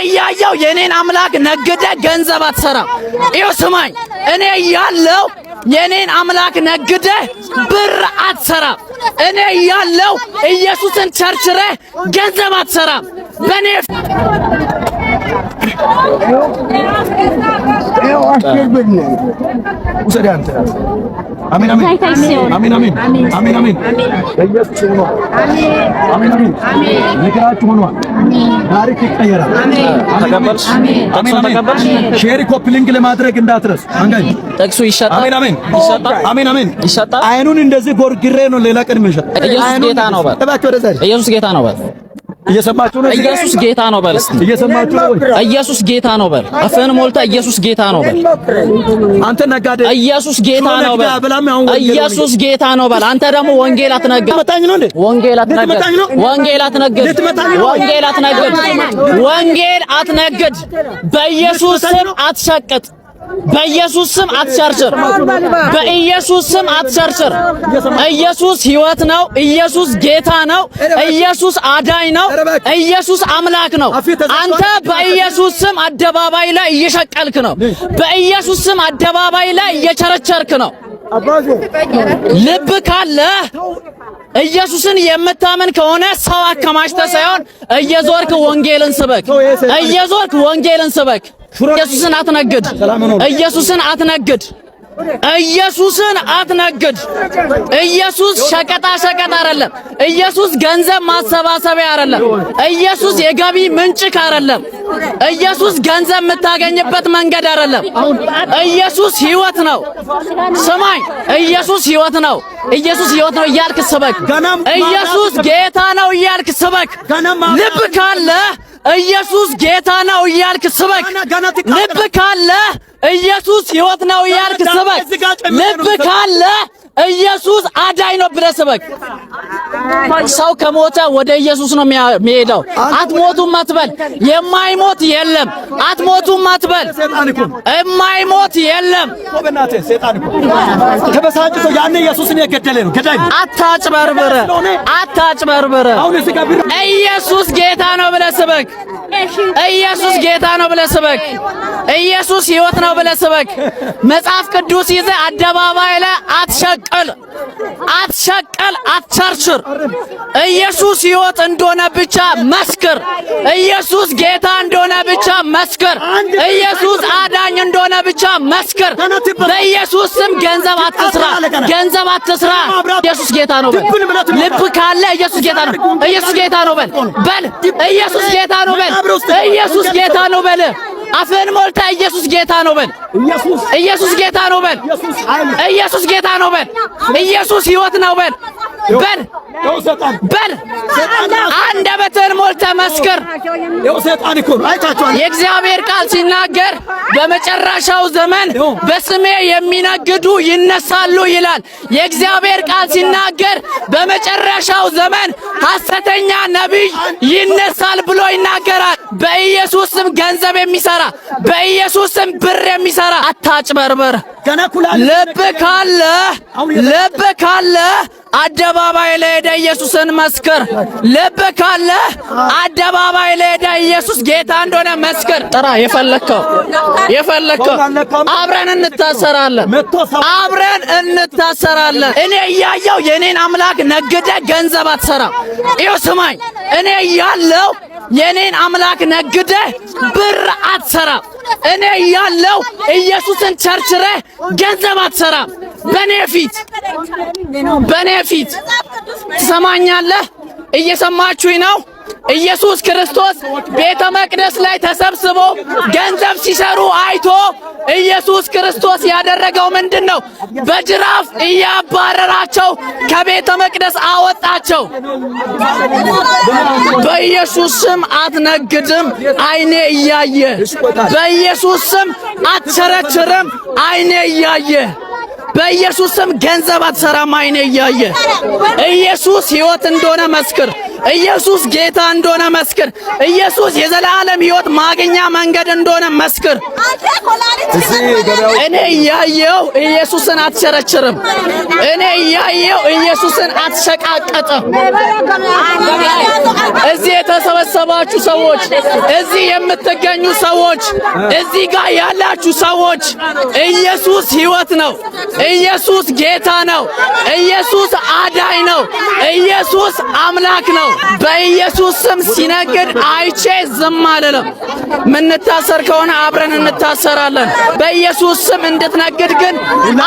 እያየው የኔን አምላክ ነግደ ገንዘብ አትሰራ። ይኸው ስማኝ፣ እኔ እያለው የኔን አምላክ ነግደ ብር አትሰራ። እኔ እያለው ኢየሱስን ቸርችረ ገንዘብ አትሰራ። በኔ አሜን አሜን አሜን አሜን አሜን አሜን በኢየሱስ ስም አሜን አሜን ነገራችሁ ሆኗል። ታሪክ ይቀየራል። ተቀበልሽ? አሜን አሜን። ሼር ኮፒ ሊንክ ለማድረግ እንዳትረሱ። አንጋይ ጠቅሱ ይሻጣል። አሜን አሜን ይሻጣል። አሜን አሜን ይሻጣል። አይኑን እንደዚህ ጎርግሬ ነው ሌላ ቀን የሚሸጥ ኢየሱስ ጌታ ነው በል። እባክህ ወደ ዛሬ ኢየሱስ ጌታ ነው በል። እየሰማችሁ ነው? ኢየሱስ ጌታ ነው በል። እየሰማችሁ ነው? ኢየሱስ ጌታ ነው በል። አፍህን ሞልታ ኢየሱስ ጌታ ነው በል። አንተ ነጋዴ ኢየሱስ ጌታ ነው በል። ኢየሱስ ጌታ ነው በል። አንተ ደግሞ ወንጌል አትነግድ። መታኝ ነው እንዴ? ወንጌል አትነግድ። ወንጌል አትነግድ። ወንጌል አትነግድ። ወንጌል አትነግድ። በኢየሱስ ስም አትሸቅጥ። በኢየሱስ ስም አትቸርችር። በኢየሱስ ስም አትቸርችር። ኢየሱስ ሕይወት ነው። ኢየሱስ ጌታ ነው። ኢየሱስ አዳኝ ነው። ኢየሱስ አምላክ ነው። አንተ በኢየሱስ ስም አደባባይ ላይ እየሸቀልክ ነው። በኢየሱስ ስም አደባባይ ላይ እየቸረቸርክ ነው። ልብ ካለ ኢየሱስን የምታምን ከሆነ ሰው አከማችተህ ሳይሆን እየዞርክ ወንጌልን ስበክ። እየዞርክ ወንጌልን ስበክ። ኢየሱስን አትነግድ። ኢየሱስን አትነግድ። ኢየሱስን አትነግድ። ኢየሱስ ሸቀጣ ሸቀጥ አይደለም። ኢየሱስ ገንዘብ ማሰባሰቢያ አይደለም። ኢየሱስ የገቢ ምንጭክ አይደለም። ኢየሱስ ገንዘብ የምታገኝበት መንገድ አይደለም። ኢየሱስ ሕይወት ነው። ስማኝ፣ ኢየሱስ ሕይወት ነው። ኢየሱስ ሕይወት ነው እያልክ ስበክ። ኢየሱስ ጌታ ነው እያልክ ስበክ። ልብ ካለ ኢየሱስ ጌታ ነው እያልክ ስበክ። ልብ ካለ ኢየሱስ ሕይወት ነው እያልክ ስበክ። ልብ ካለ ኢየሱስ አዳኝ ነው ብለህ ስበክ። ሰው ከሞተ ወደ ኢየሱስ ነው የሚሄደው። አትሞቱም አትበል። የማይሞት የለም። አትሞቱም አትበል። የማይሞት የለም። ተበሳጭቶ ያኔ ኢየሱስን የገደለ ነው ገዳይ። አታጭበርብር፣ አታጭበርብር። ኢየሱስ ጌታ ነው ብለህ ስበክ። ኢየሱስ ጌታ ነው ብለህ ስበክ። ኢየሱስ ሕይወት ነው ብለህ ስበክ። መጽሐፍ ቅዱስ ይዘህ አደባባይ ላይ አትሸቅል፣ አትሸቅል፣ አትቸርችር። ኢየሱስ ሕይወት እንደሆነ ብቻ መስክር። ኢየሱስ ጌታ እንደሆነ ብቻ መስክር። ኢየሱስ አዳኝ እንደሆነ ብቻ መስክር። በኢየሱስ ስም ገንዘብ አትስራ፣ ገንዘብ አትስራ። ኢየሱስ ጌታ ነው በል። ልብ ካለ ኢየሱስ ጌታ ነው። ኢየሱስ ጌታ ነው በል። በል ኢየሱስ ጌታ ነው በል። ኢየሱስ ጌታ ነው በል። አፍህን ሞልታ ኢየሱስ ጌታ ነው በል። ኢየሱስ ጌታ ነው በል። ኢየሱስ ጌታ ነው በል። ኢየሱስ ሕይወት ነው በል። በል በል አንደበትህን ሞልተህ መስክር። የእግዚአብሔር ቃል ሲናገር በመጨረሻው ዘመን በስሜ የሚነግዱ ይነሳሉ ይላል። የእግዚአብሔር ቃል ሲናገር በመጨረሻው ዘመን ሐሰተኛ ነቢይ ይነሳል ብሎ ይናገራል። በኢየሱስ ስም ገንዘብ የሚሰራ፣ በኢየሱስ ስም ብር የሚሰራ አታጭበርበር። ልብ ካለ ልብ ካለ አደባባይ ላይ ሄደ ኢየሱስን መስክር። ልብ ካለ አደባባይ ላይ ሄደ ኢየሱስ ጌታ እንደሆነ መስክር። ጥራ የፈለከው አብረን እንታሰራለን፣ አብረን እንታሰራለን። እኔ እያየው የኔን አምላክ ነግደ ገንዘብ አትሰራ። ይኸው ስማኝ፣ እኔ እያለው የኔን አምላክ ነግደ ብር አትሰራ። እኔ እያለው ኢየሱስን ቸርችረ ገንዘብ አትሰራ። በኔ ፊት ትሰማኛለህ? እየሰማችሁኝ ነው? ኢየሱስ ክርስቶስ ቤተ መቅደስ ላይ ተሰብስቦ ገንዘብ ሲሰሩ አይቶ ኢየሱስ ክርስቶስ ያደረገው ምንድነው? በጅራፍ እያባረራቸው ከቤተ መቅደስ አወጣቸው። በኢየሱስ ስም አትነግድም፣ አይኔ እያየ። በኢየሱስ ስም አትቸረችርም፣ አይኔ እያየ። በኢየሱስ ስም ገንዘብ አትሰራም፣ አይኔ እያየ። ኢየሱስ ሕይወት እንደሆነ መስክር። ኢየሱስ ጌታ እንደሆነ መስክር። ኢየሱስ የዘላለም ሕይወት ማግኛ መንገድ እንደሆነ መስክር። እኔ ያየው ኢየሱስን አትቸረችርም። እኔ ያየው ኢየሱስን አትሸቃቀጥም። እዚህ የተሰበሰባችሁ ሰዎች፣ እዚህ የምትገኙ ሰዎች፣ እዚህ ጋር ያላችሁ ሰዎች ኢየሱስ ሕይወት ነው። ኢየሱስ ጌታ ነው። ኢየሱስ አዳኝ ነው። ኢየሱስ አምላክ ነው። በኢየሱስ ስም ሲነግድ አይቼ ዝም አልልም። ምንታሰር ከሆነ አብረን እንታሰራለን። በኢየሱስ ስም እንድትነግድ ግን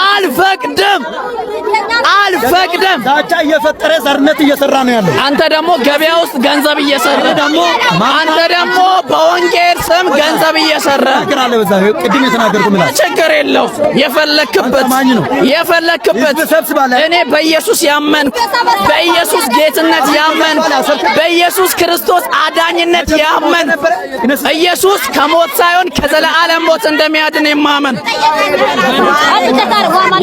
አልፈቅድም። ዳቻ እየፈጠረ ዘርነት እየሰራ ነው ያለው። አንተ ደግሞ ገበያ ውስጥ ገንዘብ እየሰራ አንተ ደግሞ በወንጌል ስም ገንዘብ እየሰራ ቅድም የተናገርኩት ምን ችግር የለው። የፈለክበት እኔ በኢየሱስ ያመንኩ፣ በኢየሱስ ጌትነት ያመንኩ፣ በኢየሱስ ክርስቶስ አዳኝነት ያመንኩ፣ ኢየሱስ ከሞት ሳይሆን ከዘላለም ሞት እንደሚያድን የማመን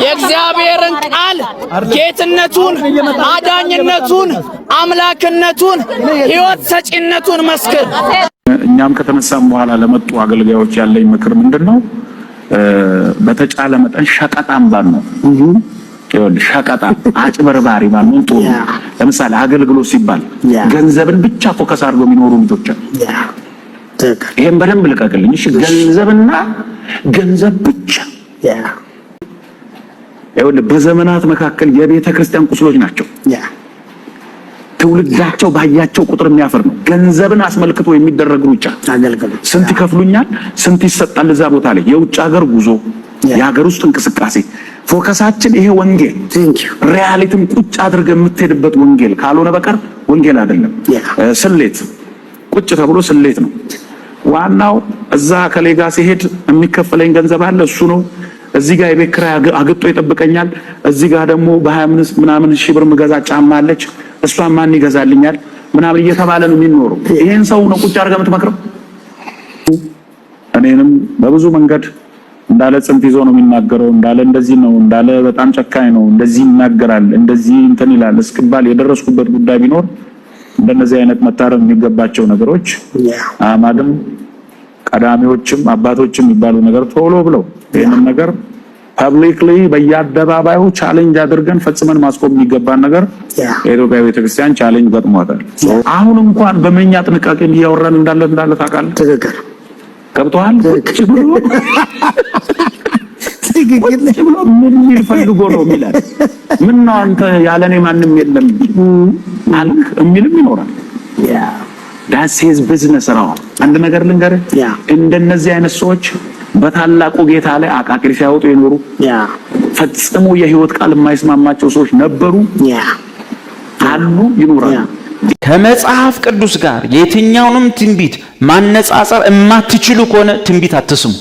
የእግዚአብሔርን ቃል ጌትነቱን፣ አዳኝነቱን፣ አምላክነቱን፣ ሕይወት ሰጪነቱን መስክር። እኛም ከተነሳም በኋላ ለመጡ አገልጋዮች ያለኝ ምክር ምንድነው? በተጫለ መጠን ሸቀጣም ባል ነው ሸቀጣ አጭበርባሪ ባል ነው። ጥሩ ለምሳሌ አገልግሎት ሲባል ገንዘብን ብቻ ፎከስ አድርገው የሚኖሩ ልጆች ይሄን በደንብ ልቀቅልኝ። እሺ ገንዘብና ገንዘብ ብቻ ይኸውልህ በዘመናት መካከል የቤተ ክርስቲያን ቁስሎች ናቸው። ትውልዳቸው ባያቸው ቁጥር የሚያፈር ነው። ገንዘብን አስመልክቶ የሚደረግ ሩጫ፣ ስንት ይከፍሉኛል፣ ስንት ይሰጣል እዛ ቦታ ላይ የውጭ ሀገር ጉዞ፣ የሀገር ውስጥ እንቅስቃሴ። ፎከሳችን ይሄ ወንጌል ሪያሊቲን ቁጭ አድርገህ የምትሄድበት ወንጌል ካልሆነ በቀር ወንጌል አይደለም። ስሌት ቁጭ ተብሎ ስሌት ነው ዋናው። እዛ ከሌጋ ሲሄድ የሚከፈለኝ ገንዘብ አለ፣ እሱ ነው። እዚህ ጋር የቤት ኪራይ አግጦ ይጠብቀኛል። እዚህ ጋር ደግሞ በ20 ምናምን ሺህ ብር ምገዛ ጫማ አለች፣ እሷን ማን ይገዛልኛል ምናምን እየተባለ ነው የሚኖረው። ይሄን ሰው ነው ቁጭ አድርገህ የምትመክረው? እኔንም በብዙ መንገድ እንዳለ ጽንት ይዞ ነው የሚናገረው። እንዳለ እንደዚህ ነው፣ እንዳለ በጣም ጨካኝ ነው፣ እንደዚህ ይናገራል፣ እንደዚህ እንትን ይላል እስክባል የደረስኩበት ጉዳይ ቢኖር እንደነዚህ አይነት መታረም የሚገባቸው ነገሮች አማድም ቀዳሚዎችም አባቶችም የሚባሉ ነገር ቶሎ ብለው ይሄንን ነገር ፐብሊክሊ በየአደባባዩ ቻሌንጅ አድርገን ፈጽመን ማስቆም የሚገባን ነገር የኢትዮጵያ ቤተክርስቲያን ቻሌንጅ ገጥሟታል። አሁን እንኳን በመኛ ጥንቃቄ እያወራን እንዳለ ታውቃለህ። ትክክል ገብቶሃል። ትክክል ምን ይፈልጎ ነው የሚላል? ምን ነው አንተ ያለኔ ማንም የለም አልክ የሚልም ይኖራል። that's his business ነው። አንድ ነገር ልንገርህ፣ እንደነዚህ አይነት ሰዎች በታላቁ ጌታ ላይ አቃቂር ሲያወጡ የኖሩ ፈጽሞ የህይወት ቃል የማይስማማቸው ሰዎች ነበሩ፣ አሉ፣ ይኖራሉ። ከመጽሐፍ ቅዱስ ጋር የትኛውንም ትንቢት ማነጻጸር የማትችሉ ከሆነ ትንቢት አትስሙ።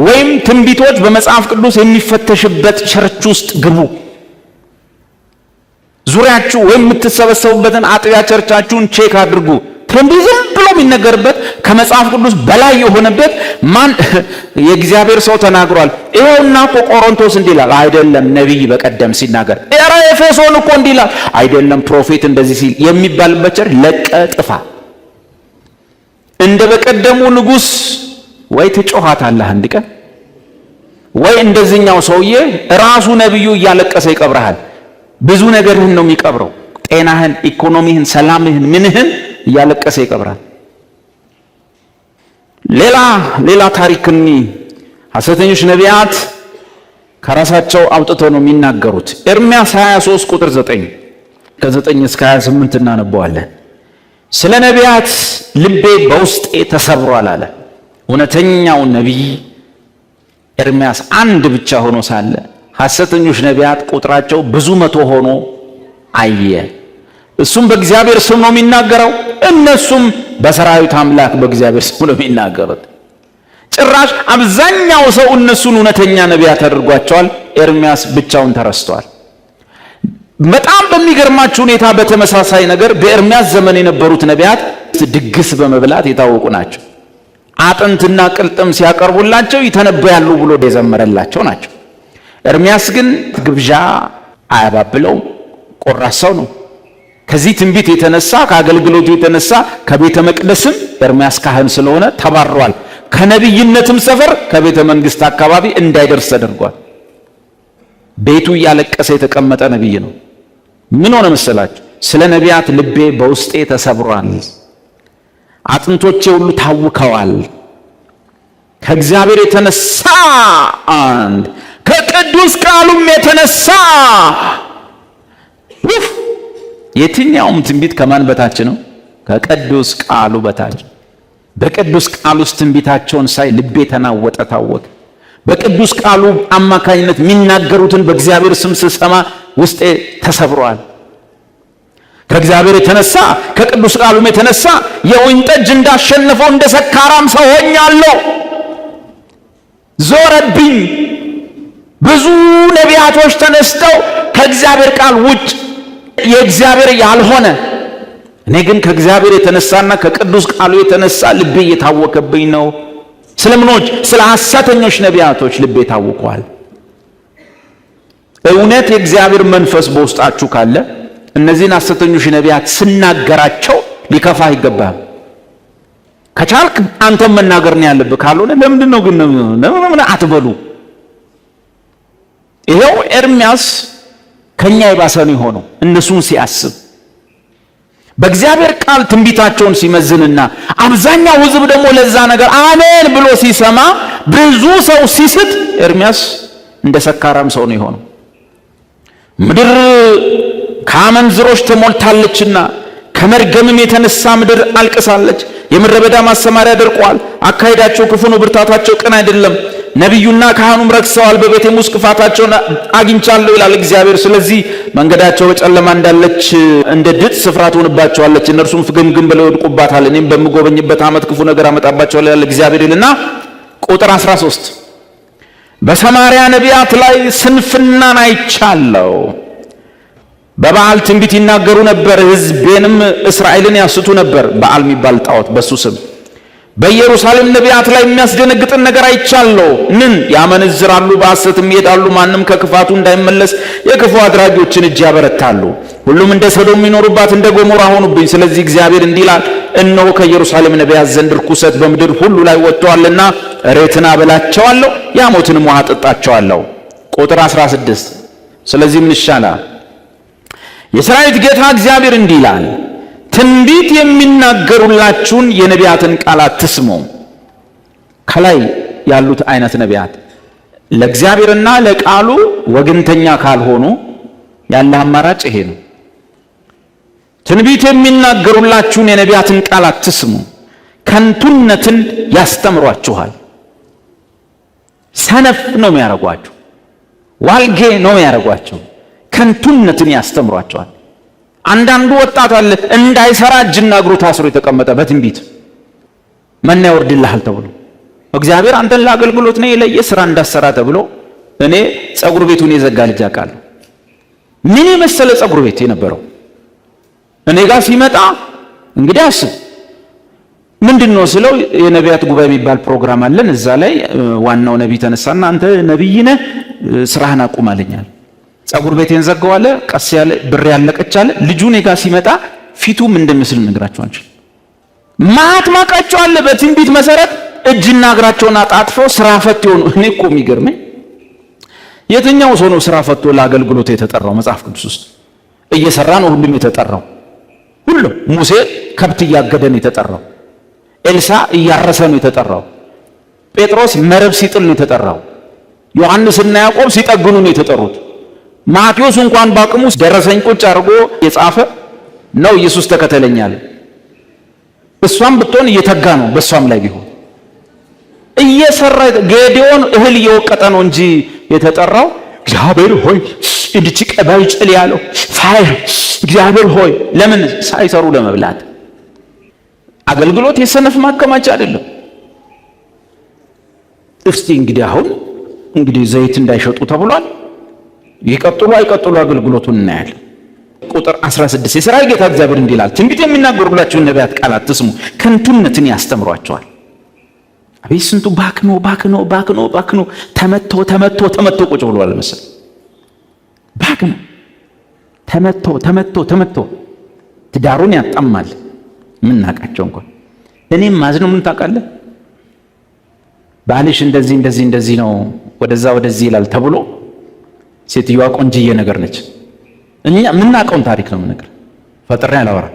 ወይም ትንቢቶች በመጽሐፍ ቅዱስ የሚፈተሽበት ቸርች ውስጥ ግቡ። ዙሪያችሁ ወይም የምትሰበሰቡበትን አጥቢያ ቸርቻችሁን ቼክ አድርጉ። ትንቢት ዝም ብሎ የሚነገርበት ከመጽሐፍ ቅዱስ በላይ የሆነበት ማን የእግዚአብሔር ሰው ተናግሯል። ይሄውና እኮ ቆሮንቶስ እንዲላል አይደለም፣ ነብይ በቀደም ሲናገር ኤራ ኤፌሶን እኮ እንዲላል አይደለም፣ ፕሮፌት እንደዚህ ሲል የሚባልበት ቸርች ለቀጥፋ። እንደ በቀደሙ ንጉስ ወይ ትጮሃታለህ አንድ ቀን፣ ወይ እንደዚህኛው ሰውዬ ራሱ ነብዩ እያለቀሰ ይቀብርሃል። ብዙ ነገርህን ነው የሚቀብረው። ጤናህን፣ ኢኮኖሚህን፣ ሰላምህን፣ ምንህን እያለቀሰ ይቀብራል። ሌላ ታሪክን ሐሰተኞች ነቢያት ከራሳቸው አውጥተው ነው የሚናገሩት። ኤርምያስ 23 ቁጥር 9 ከ9 እስከ 28 እናነበዋለን። ስለ ነቢያት ልቤ በውስጤ ተሰብሯል አለ። እውነተኛው ነቢይ ኤርምያስ አንድ ብቻ ሆኖ ሳለ ሐሰተኞች ነቢያት ቁጥራቸው ብዙ መቶ ሆኖ አየ። እሱም በእግዚአብሔር ስም ነው የሚናገረው፣ እነሱም በሰራዊት አምላክ በእግዚአብሔር ስም ነው የሚናገሩት። ጭራሽ አብዛኛው ሰው እነሱን እውነተኛ ነቢያት አድርጓቸዋል። ኤርምያስ ብቻውን ተረስቷል። በጣም በሚገርማችሁ ሁኔታ በተመሳሳይ ነገር በኤርምያስ ዘመን የነበሩት ነቢያት ድግስ በመብላት የታወቁ ናቸው። አጥንትና ቅልጥም ሲያቀርቡላቸው ይተነበያሉ ብሎ የዘመረላቸው ናቸው። ኤርምያስ ግን ግብዣ አያባብለው፣ ቆራስ ሰው ነው። ከዚህ ትንቢት የተነሳ ከአገልግሎቱ የተነሳ ከቤተ መቅደስም ኤርምያስ ካህን ስለሆነ ተባሯል። ከነቢይነትም ሰፈር ከቤተ መንግስት አካባቢ እንዳይደርስ ተደርጓል። ቤቱ እያለቀሰ የተቀመጠ ነቢይ ነው። ምን ሆነ መሰላችሁ? ስለ ነቢያት ልቤ በውስጤ ተሰብሯል፣ አጥንቶቼ ሁሉ ታውከዋል። ከእግዚአብሔር የተነሳ አንድ ከቅዱስ ቃሉም የተነሳ የትኛውም ትንቢት ከማን በታች ነው? ከቅዱስ ቃሉ በታች። በቅዱስ ቃል ውስጥ ትንቢታቸውን ሳይ ልቤ ተናወጠ፣ ታወቀ። በቅዱስ ቃሉ አማካኝነት የሚናገሩትን በእግዚአብሔር ስም ስሰማ ውስጤ ተሰብሯል። ከእግዚአብሔር የተነሳ ከቅዱስ ቃሉም የተነሳ የወይን ጠጅ እንዳሸነፈው እንደ ሰካራም ሰው ሆኛለሁ። ዞረብኝ። ብዙ ነቢያቶች ተነስተው ከእግዚአብሔር ቃል ውጭ የእግዚአብሔር ያልሆነ፣ እኔ ግን ከእግዚአብሔር የተነሳና ከቅዱስ ቃሉ የተነሳ ልቤ እየታወከብኝ ነው። ስለምኖች ስለ ሐሰተኞች ነቢያቶች ልቤ ታውቋል። እውነት የእግዚአብሔር መንፈስ በውስጣችሁ ካለ እነዚህን ሐሰተኞች ነቢያት ስናገራቸው ሊከፋ ይገባል። ከቻልክ አንተም መናገር ነው ያለብህ። ካልሆነ ለምንድን ነው ግን ለምን አትበሉ? ይሄው ኤርምያስ ከኛ የባሰ ነው የሆነው። እነሱን ሲያስብ በእግዚአብሔር ቃል ትንቢታቸውን ሲመዝንና አብዛኛው ሕዝብ ደግሞ ለዛ ነገር አሜን ብሎ ሲሰማ ብዙ ሰው ሲስት ኤርምያስ እንደ ሰካራም ሰው ነው የሆነው። ምድር ከአመንዝሮች ተሞልታለችና ከመርገምም የተነሳ ምድር አልቅሳለች። የምድረ በዳ ማሰማሪያ ደርቋል። አካሄዳቸው ክፉ ነው፣ ብርታታቸው ቅን አይደለም። ነቢዩና ካህኑም ረክሰዋል፣ በቤቴም ውስጥ ክፋታቸውን አግኝቻለሁ ይላል እግዚአብሔር። ስለዚህ መንገዳቸው በጨለማ እንዳለች እንደ ድጥ ስፍራ ትሆንባቸዋለች፣ እነርሱም ፍግምግም ብለው ይወድቁባታል። እኔም በምጎበኝበት ዓመት ክፉ ነገር አመጣባቸዋለሁ ይላል እግዚአብሔር ይልና ቁጥር 13 በሰማርያ ነቢያት ላይ ስንፍናን አይቻለሁ። በበዓል ትንቢት ይናገሩ ነበር፣ ሕዝቤንም እስራኤልን ያስቱ ነበር። በዓል የሚባል ጣዖት በሱ ስም። በኢየሩሳሌም ነቢያት ላይ የሚያስደነግጥን ነገር አይቻለሁ። ምን ያመነዝራሉ፣ በሐሰትም ይሄዳሉ። ማንም ከክፋቱ እንዳይመለስ የክፉ አድራጊዎችን እጅ ያበረታሉ። ሁሉም እንደ ሰዶም የሚኖሩባት እንደ ገሞራ ሆኑብኝ። ስለዚህ እግዚአብሔር እንዲህ ይላል፣ እነሆ ከኢየሩሳሌም ነቢያት ዘንድ ርኩሰት በምድር ሁሉ ላይ ወጥተዋልና እሬትን አበላቸዋለሁ፣ የሐሞትንም ውሃ አጠጣቸዋለሁ። ቁጥር 16 ስለዚህ ምን ይሻላል? የሰራዊት ጌታ እግዚአብሔር እንዲህ ይላል፣ ትንቢት የሚናገሩላችሁን የነቢያትን ቃል አትስሙ። ከላይ ያሉት አይነት ነቢያት ለእግዚአብሔርና ለቃሉ ወገንተኛ ካልሆኑ ያለ አማራጭ ይሄ ነው። ትንቢት የሚናገሩላችሁን የነቢያትን ቃል አትስሙ፣ ከንቱነትን ያስተምሯችኋል። ሰነፍ ነው የሚያደርጓችሁ፣ ዋልጌ ነው የሚያደርጓችሁ፣ ከንቱነትን ያስተምሯቸዋል። አንዳንዱ ወጣት አለ እንዳይሰራ እጅና እግሩ ታስሮ የተቀመጠ በትንቢት መና ያወርድልሃል ተብሎ እግዚአብሔር አንተን ለአገልግሎት ነው የለየ ስራ እንዳሰራ ተብሎ። እኔ ጸጉር ቤቱን የዘጋ ልጅ አውቃለሁ። ምን የመሰለ ጸጉር ቤት የነበረው እኔ ጋር ሲመጣ እንግዲህ አስብ ምንድነው ስለው የነቢያት ጉባኤ የሚባል ፕሮግራም አለን፣ እዛ ላይ ዋናው ነቢይ ተነሳና አንተ ነቢይ ነህ ስራህን አቁም አለኛል። ጸጉር ቤቴን ዘጋዋለ። ቀስ ያለ ብር ያለቀቻለ ልጁ እኔ ጋር ሲመጣ ፊቱ ምን እንደሚመስል ነግራቸዋለሁ። ማጥማቃቸዋለ በትንቢት መሰረት እጅና እግራቸውን አጣጥፈው ስራ ፈት ይሆኑ። እኔ እኮ የሚገርመኝ የትኛው ሰው ነው ስራ ፈቶ ለአገልግሎት የተጠራው? መጽሐፍ ቅዱስ ውስጥ እየሰራ ነው ሁሉም የተጠራው። ሁሉ ሙሴ ከብት እያገደ ነው የተጠራው። ኤልሳ እያረሰ ነው የተጠራው። ጴጥሮስ መረብ ሲጥል ነው የተጠራው። ዮሐንስና ያዕቆብ ሲጠግኑ ነው የተጠሩት። ማቴዎስ እንኳን ባቅሙ ደረሰኝ ቁጭ አድርጎ የጻፈ ነው ኢየሱስ ተከተለኛል። እሷም ብትሆን እየተጋ ነው። በሷም ላይ ቢሆን እየሰራ ጌዲዮን እህል እየወቀጠ ነው እንጂ የተጠራው እግዚአብሔር ሆይ እንድች ቀባይ ጭል ያለው ፋይር እግዚአብሔር ሆይ ለምን ሳይሰሩ ለመብላት። አገልግሎት የሰነፍ ማከማቻ አይደለም። እስቲ እንግዲህ አሁን ዘይት እንዳይሸጡ ተብሏል። ይቀጥሉ አይቀጥሉ አገልግሎቱን እናያለን። ቁጥር 16 የሰራዊት ጌታ እግዚአብሔር እንዲህ ይላል፣ ትንቢት የሚናገሩላችሁን ነቢያት ቃል አትስሙ፣ ከንቱነትን ያስተምሯቸዋል። አቤት ስንቱ ባክኖ ተመቶ ቁጭ ብሏል መሰል። ባክኖ ተመቶ ትዳሩን ያጣማል። ምን ናቃቸው እንኳን እኔም ማዝነው ምን ታውቃለህ ባልሽ እንደዚህ ነው ወደዚህ ይላል ተብሎ ሴትዮዋ ቆንጅዬ ነገር ነች። እኛ ምን ናቀውን ታሪክ ነው ነገር ፈጥሬ አላወራ።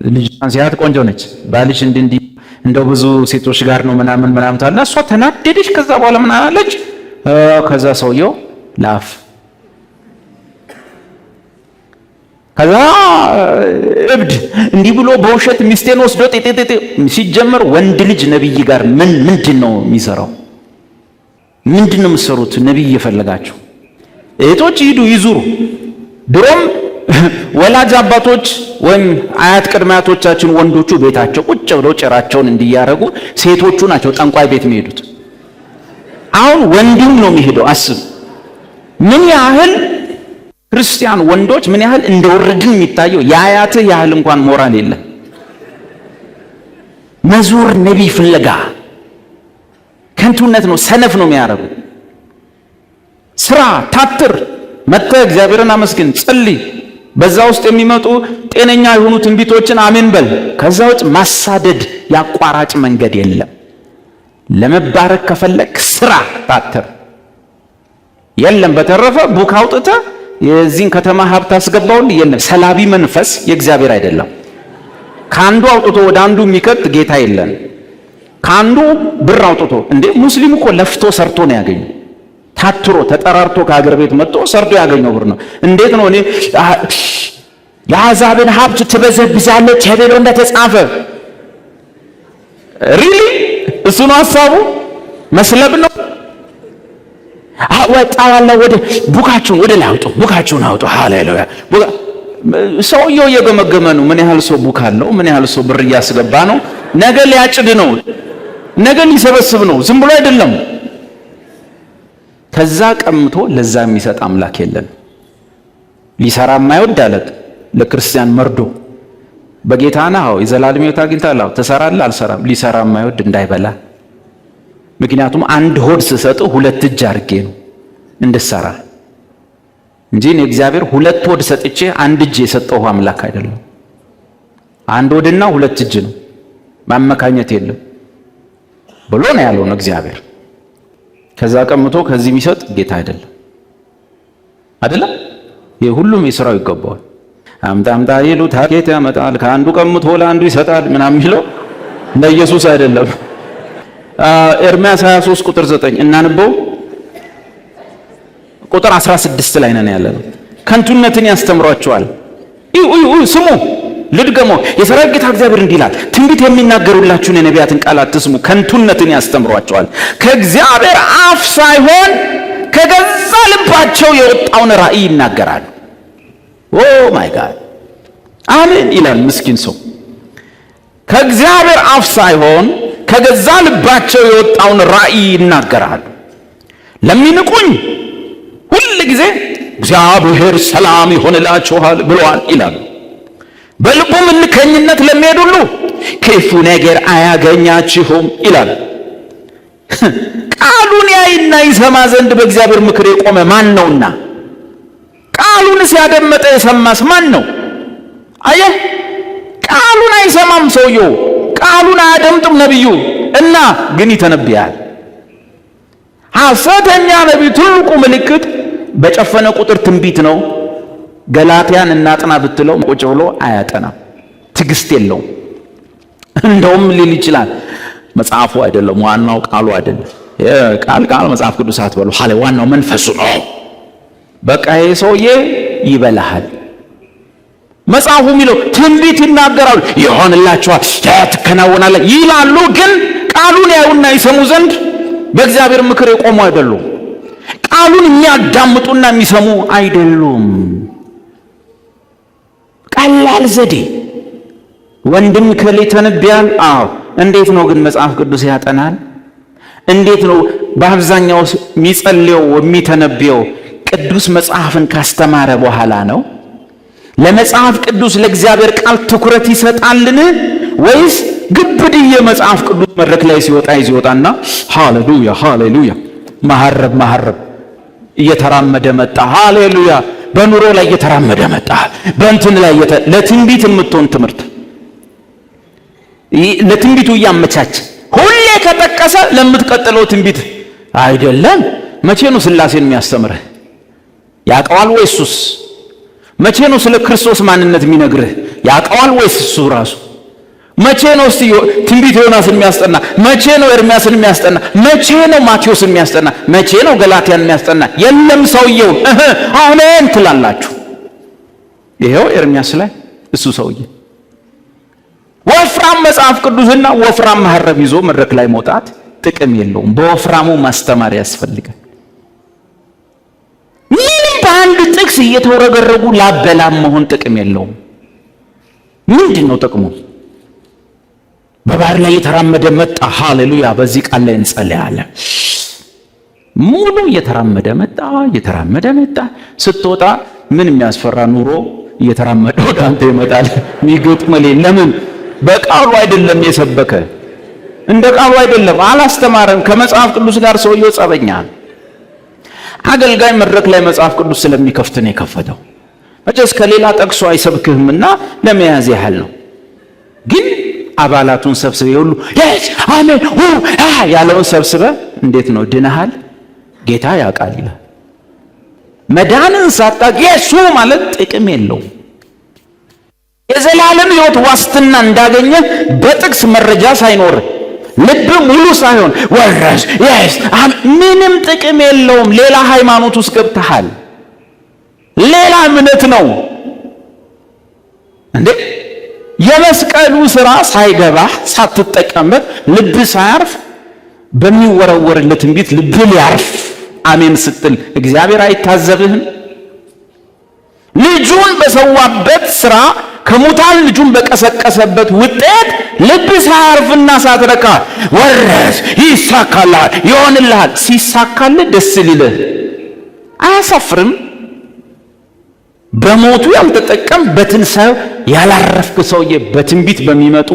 ልጅቷን ሲያት ቆንጆ ነች። ባልሽ እንደው ብዙ ሴቶች ጋር ነው ምናምን ታልና እሷ ተናደደች። ከዛ በኋላ ምን አለች? ከዛ ሰውየው ላፍ ከዛ እብድ እንዲህ ብሎ በውሸት ሚስቴን ወስዶ ጤጤጤ ሲጀመር ወንድ ልጅ ነብይ ጋር ምንድነው የሚሰራው? ምንድነው የምትሰሩት? ነብይ እየፈለጋችሁ እህቶች ሂዱ ይዙሩ። ድሮም ወላጅ አባቶች ወይም አያት ቅድመ አያቶቻችን ወንዶቹ ቤታቸው ቁጭ ብለው ጭራቸውን እንዲያረጉ ሴቶቹ ናቸው ጠንቋይ ቤት የሚሄዱት። አሁን ወንድም ነው የሚሄደው። አስብ ምን ያህል ክርስቲያን ወንዶች ምን ያህል እንደወረድን የሚታየው። የአያትህ ያህል እንኳን ሞራል የለም። መዞር ነቢይ ፍለጋ ከንቱነት ነው። ሰነፍ ነው የሚያረጉ። ስራ ታትር መጥተህ እግዚአብሔርን አመስግን፣ ጸልይ። በዛ ውስጥ የሚመጡ ጤነኛ የሆኑ ትንቢቶችን አሜን በል። ከዛ ውጭ ማሳደድ ያቋራጭ መንገድ የለም። ለመባረክ ከፈለክ ስራ ታትር። የለም በተረፈ ቡክ አውጥተህ የዚህን ከተማ ሀብት አስገባውን የለም። ሰላቢ መንፈስ የእግዚአብሔር አይደለም። ካንዱ አውጥቶ ወደ አንዱ የሚከት ጌታ የለን። ካንዱ ብር አውጥቶ እንዴ ሙስሊሙ እኮ ለፍቶ ሰርቶ ነው ያገኘው። ታትሮ ተጠራርቶ ከሀገር ቤት መጥቶ ሰርቶ ያገኘው ብር ነው። እንዴት ነው እኔ የአሕዛብን ሀብት ትበዘብዛለች ተብሎ እንደተጻፈ ሪሊ እሱ ነው ሐሳቡ? መስለብ ነው። ወጣዋላ ወደ ቡካችሁን ወደ ላይ አውጡ፣ ቡካችሁን አውጡ። ሃሌሉያ። ሰውየው እየገመገመ ነው። ምን ያህል ሰው ቡክ አለው? ምን ያህል ሰው ብር እያስገባ ነው? ነገ ሊያጭድ ነው፣ ነገ ሊሰበስብ ነው። ዝም ብሎ አይደለም። ከዛ ቀምቶ ለዛ የሚሰጥ አምላክ የለን። ሊሰራ የማይወድ አለ ለክርስቲያን መርዶ በጌታና አዎ የዘላለም ሕይወት አግኝታለህ፣ አዎ ትሰራለህ፣ አልሰራም። ሊሰራ የማይወድ እንዳይበላ። ምክንያቱም አንድ ሆድ ስሰጥ ሁለት እጅ አድርጌ ነው እንድሰራ እንጂ እግዚአብሔር ሁለት ሆድ ሰጥቼ አንድ እጅ የሰጠው አምላክ አይደለም። አንድ ሆድና ሁለት እጅ ነው፣ ማመካኘት የለም ብሎ ነው ያለው እግዚአብሔር። ከዛ ቀምቶ ከዚህ የሚሰጥ ጌታ አይደለም አይደለም። የሁሉም የሥራው ይገባዋል። አምጣ ይሉት ጌታ ያመጣል፣ ከአንዱ ቀምቶ ለአንዱ ይሰጣል ምናምን የሚለው ለኢየሱስ አይደለም። ኤርምያስ 23 ቁጥር 9 እናንበው። ቁጥር 16 ላይ ነን ያለነው። ከንቱነትን ያስተምሯቸዋል። ስሙ ልድገመው። የሠራዊት ጌታ እግዚአብሔር እንዲህ ይላል፣ ትንቢት የሚናገሩላችሁን የነቢያትን ቃል አትስሙ፣ ከንቱነትን ያስተምሯቸዋል። ከእግዚአብሔር አፍ ሳይሆን ከገዛ ልባቸው የወጣውን ራእይ ይናገራሉ። ኦ ማይ ጋድ አሜን ይላል ምስኪን ሰው። ከእግዚአብሔር አፍ ሳይሆን ከገዛ ልባቸው የወጣውን ራእይ ይናገራሉ። ለሚንቁኝ ሁል ጊዜ እግዚአብሔር ሰላም ይሆንላችኋል ብሏል ይላሉ። በልቡም እልከኝነት ለሚሄድ ሁሉ ክፉ ነገር አያገኛችሁም ይላል። ቃሉን ያይና ይሰማ ዘንድ በእግዚአብሔር ምክር የቆመ ማን ነውና? ቃሉን ሲያደመጠ የሰማስ ማን ነው? አየህ፣ ቃሉን አይሰማም ሰውየው፣ ቃሉን አያደምጥም ነብዩ እና ግን ይተነብያል። ሐሰተኛ ነቢይ ትልቁ ምልክት በጨፈነ ቁጥር ትንቢት ነው። ገላትያን እናጥና ብትለው ቁጭ ብሎ አያጠናም፣ ትዕግስት የለውም። እንደውም ሊል ይችላል መጽሐፉ አይደለም ዋናው፣ ቃሉ አይደለም። ቃል መጽሐፍ ቅዱስ አትበሉ፣ ዋናው መንፈሱ ነው። በቃ ይሄ ሰውዬ ይበላሃል። መጽሐፉ የሚለው ትንቢት ይናገራሉ፣ ይሆንላችኋል፣ ትከናወናለ ይላሉ። ግን ቃሉን ያዩና ይሰሙ ዘንድ በእግዚአብሔር ምክር የቆሙ አይደሉም። ቃሉን የሚያዳምጡና የሚሰሙ አይደሉም። ቀላል ዘዴ ወንድም ከሌ ተነብያል። አዎ እንዴት ነው ግን መጽሐፍ ቅዱስ ያጠናል? እንዴት ነው በአብዛኛው የሚጸልየው የሚተነብየው? ቅዱስ መጽሐፍን ካስተማረ በኋላ ነው። ለመጽሐፍ ቅዱስ ለእግዚአብሔር ቃል ትኩረት ይሰጣልን? ወይስ ግብድዬ መጽሐፍ ቅዱስ መድረክ ላይ ሲወጣና ሃሌሉያ ሃሌሉያ መሐረብ እየተራመደ መጣ። ሃሌሉያ በኑሮ ላይ እየተራመደ መጣ። በእንትን ላይ ለትንቢት የምትሆን ትምህርት ለትንቢቱ እያመቻች ሁሌ ከጠቀሰ ለምትቀጥለው ትንቢት አይደለም። መቼ ነው ስላሴን የሚያስተምርህ? ያውቀዋል ወይስ እሱስ? መቼ ነው ስለ ክርስቶስ ማንነት የሚነግርህ? ያውቀዋል ወይስ እሱ ራሱ? መቼ ነው እስቲ ትንቢት ዮናስን የሚያስጠና? መቼ ነው ኤርሚያስን የሚያስጠና? መቼ ነው ማቴዎስን የሚያስጠና? መቼ ነው ገላትያን የሚያስጠና? የለም ሰውየው አሜን ትላላችሁ። ይሄው ኤርሚያስ ላይ እሱ ሰውዬ ወፍራም መጽሐፍ ቅዱስና ወፍራም መሐረብ ይዞ መድረክ ላይ መውጣት ጥቅም የለውም። በወፍራሙ ማስተማር ያስፈልጋል። ምንም በአንድ ጥቅስ እየተወረገረጉ ላበላም መሆን ጥቅም የለውም። ምንድን ነው ጥቅሙ? በባህር ላይ እየተራመደ መጣ። ሃሌሉያ! በዚህ ቃል ላይ እንጸልያለን። ሙሉ እየተራመደ መጣ። ስትወጣ ምን የሚያስፈራ ኑሮ እየተራመደ ወደ አንተ ይመጣል። የሚገጥመል ለምን? በቃሉ አይደለም የሰበከ፣ እንደ ቃሉ አይደለም፣ አላስተማረም። ከመጽሐፍ ቅዱስ ጋር ሰውየው ጸበኛ። አገልጋይ መድረክ ላይ መጽሐፍ ቅዱስ ስለሚከፍት ነው የከፈተው። መቼስ ከሌላ ጠቅሶ አይሰብክህምና ለመያዝ ያህል ነው። ግን አባላቱን ሰብስበ ሁሉ አሜን ያለውን ሰብስበ እንዴት ነው ድነሃል? ጌታ ያውቃል ይላል። መዳንን ሳታውቅ ኢየሱ ማለት ጥቅም የለውም። የዘላለም ሕይወት ዋስትና እንዳገኘ በጥቅስ መረጃ ሳይኖር ልብ ሙሉ ሳይሆን ወረስ ምንም ጥቅም የለውም። ሌላ ሃይማኖት ውስጥ ገብተሃል። ሌላ እምነት ነው እንዴ? የመስቀሉ ሥራ ሳይገባህ ሳትጠቀምበት ልብ ሳያርፍ በሚወረወርለት ትንቢት ልብ ሊያርፍ አሜን ስትል እግዚአብሔር አይታዘብህም? ልጁን በሰዋበት ሥራ ከሙታን ልጁን በቀሰቀሰበት ውጤት ልብ ሳያርፍና ሳትረካ ወረስ ይሳካልሃል፣ ይሆንልሃል። ሲሳካልህ ደስ ሊልህ አያሳፍርም? በሞቱ ያልተጠቀም በትንሣኤው ያላረፍክ ሰውዬ በትንቢት በሚመጡ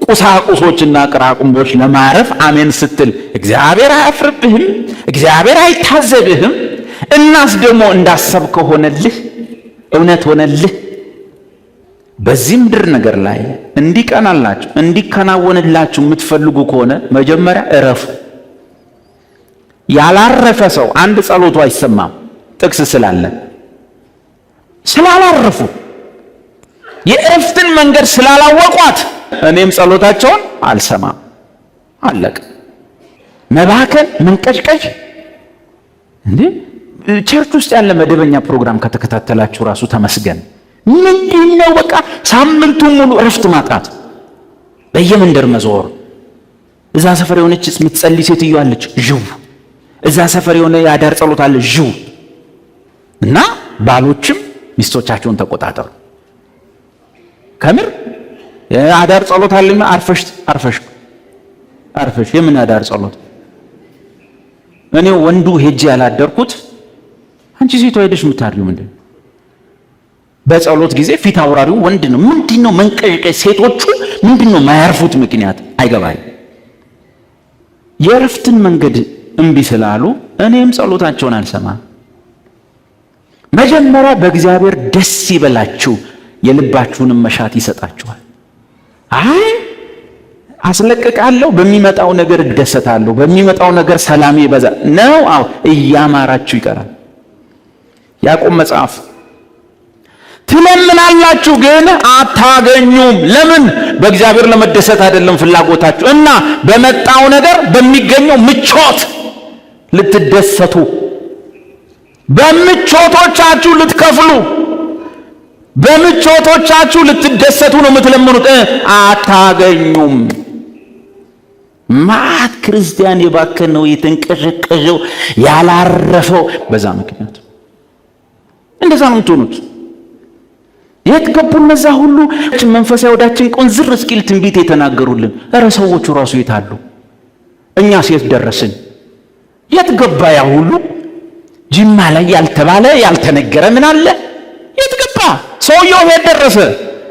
ቁሳቁሶችና ቅራቁምቦች ለማረፍ አሜን ስትል እግዚአብሔር አያፍርብህም? እግዚአብሔር አይታዘብህም? እናስ ደግሞ እንዳሰብከው ሆነልህ? እውነት ሆነልህ? በዚህ ምድር ነገር ላይ እንዲቀናላችሁ እንዲከናወንላችሁ የምትፈልጉ ከሆነ መጀመሪያ እረፉ። ያላረፈ ሰው አንድ ጸሎቱ አይሰማም። ጥቅስ ስላላረፉ የእረፍትን መንገድ ስላላወቋት እኔም ጸሎታቸውን አልሰማም። አለቀ። መባከን፣ መንቀጭቀጭ እንዴ! ቸርች ውስጥ ያለ መደበኛ ፕሮግራም ከተከታተላችሁ ራሱ ተመስገን። ምንድነው በቃ ሳምንቱን ሙሉ እረፍት ማጣት፣ በየመንደር መዞር። እዛ ሰፈር የሆነች የምትጸልይ ሴትዮ አለች፣ ዥው። እዛ ሰፈር የሆነ የአዳር ጸሎት አለ፣ ዥው። እና ባሎችም ሚስቶቻቸውን ተቆጣጠሩ። ከምር የአዳር ጸሎት አለ፣ አርፈሽ የምን አዳር ጸሎት? እኔ ወንዱ ሄጄ ያላደርኩት አንቺ ሴቷ ሄደሽ የምታድሪው ምንድን? በጸሎት ጊዜ ፊት አውራሪው ወንድ ነው። ምንድነው መንቀጥቀጥ? ሴቶቹ ምንድነው ማያርፉት ምክንያት አይገባኝ። የእረፍትን መንገድ እምቢ ስላሉ እኔም ጸሎታቸውን አልሰማም። መጀመሪያ በእግዚአብሔር ደስ ይበላችሁ፣ የልባችሁንም መሻት ይሰጣችኋል። አይ አስለቅቃለሁ፣ በሚመጣው ነገር እደሰታለሁ፣ በሚመጣው ነገር ሰላም ይበዛል ነው። አዎ እያማራችሁ ይቀራል። ያዕቆብ መጽሐፍ ትለምናላችሁ ግን አታገኙም። ለምን? በእግዚአብሔር ለመደሰት አይደለም ፍላጎታችሁ እና በመጣው ነገር በሚገኘው ምቾት ልትደሰቱ፣ በምቾቶቻችሁ ልትከፍሉ፣ በምቾቶቻችሁ ልትደሰቱ ነው የምትለምኑት። አታገኙም። ማት ክርስቲያን የባከነው የተንቀሸቀሸው ያላረፈው በዛ ምክንያት እንደዛ ነው የምትሆኑት። የት ገቡ እነዛ ሁሉ መንፈሳዊ ወዳችን ቆንዝር እስኪል ትንቢት የተናገሩልን? እረ ሰዎቹ ራሱ የት አሉ? እኛስ የት ደረስን? የት ገባ ያ ሁሉ? ጅማ ላይ ያልተባለ ያልተነገረ ምን አለ? የት ገባ? ሰውየው የት ደረሰ?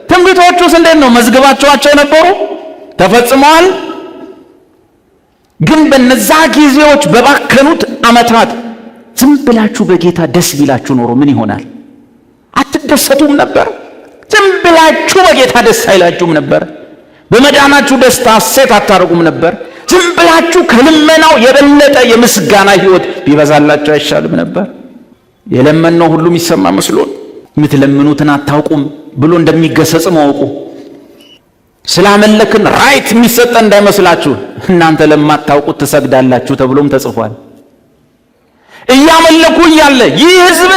ትንቢቶቹስ እንዴት ነው? መዝግባቸዋቸው ነበሩ? ተፈጽመዋል? ግን በነዛ ጊዜዎች በባከኑት ዓመታት ዝም ብላችሁ በጌታ ደስ ቢላችሁ ኖሮ ምን ይሆናል? አትደሰቱም ነበር? ዝም ብላችሁ በጌታ ደስ አይላችሁም ነበር? በመዳናችሁ ደስታ ሐሴት አታረጉም ነበር? ዝም ብላችሁ ከልመናው የበለጠ የምስጋና ሕይወት ቢበዛላችሁ አይሻልም ነበር? የለመነው ሁሉ የሚሰማ መስሎን የምትለምኑትን አታውቁም ብሎ እንደሚገሰጽ ማወቁ ስላመለክን ራይት የሚሰጠ እንዳይመስላችሁ እናንተ ለማታውቁት ትሰግዳላችሁ ተብሎም ተጽፏል። እያመለኩ እያለ ይህ ሕዝብ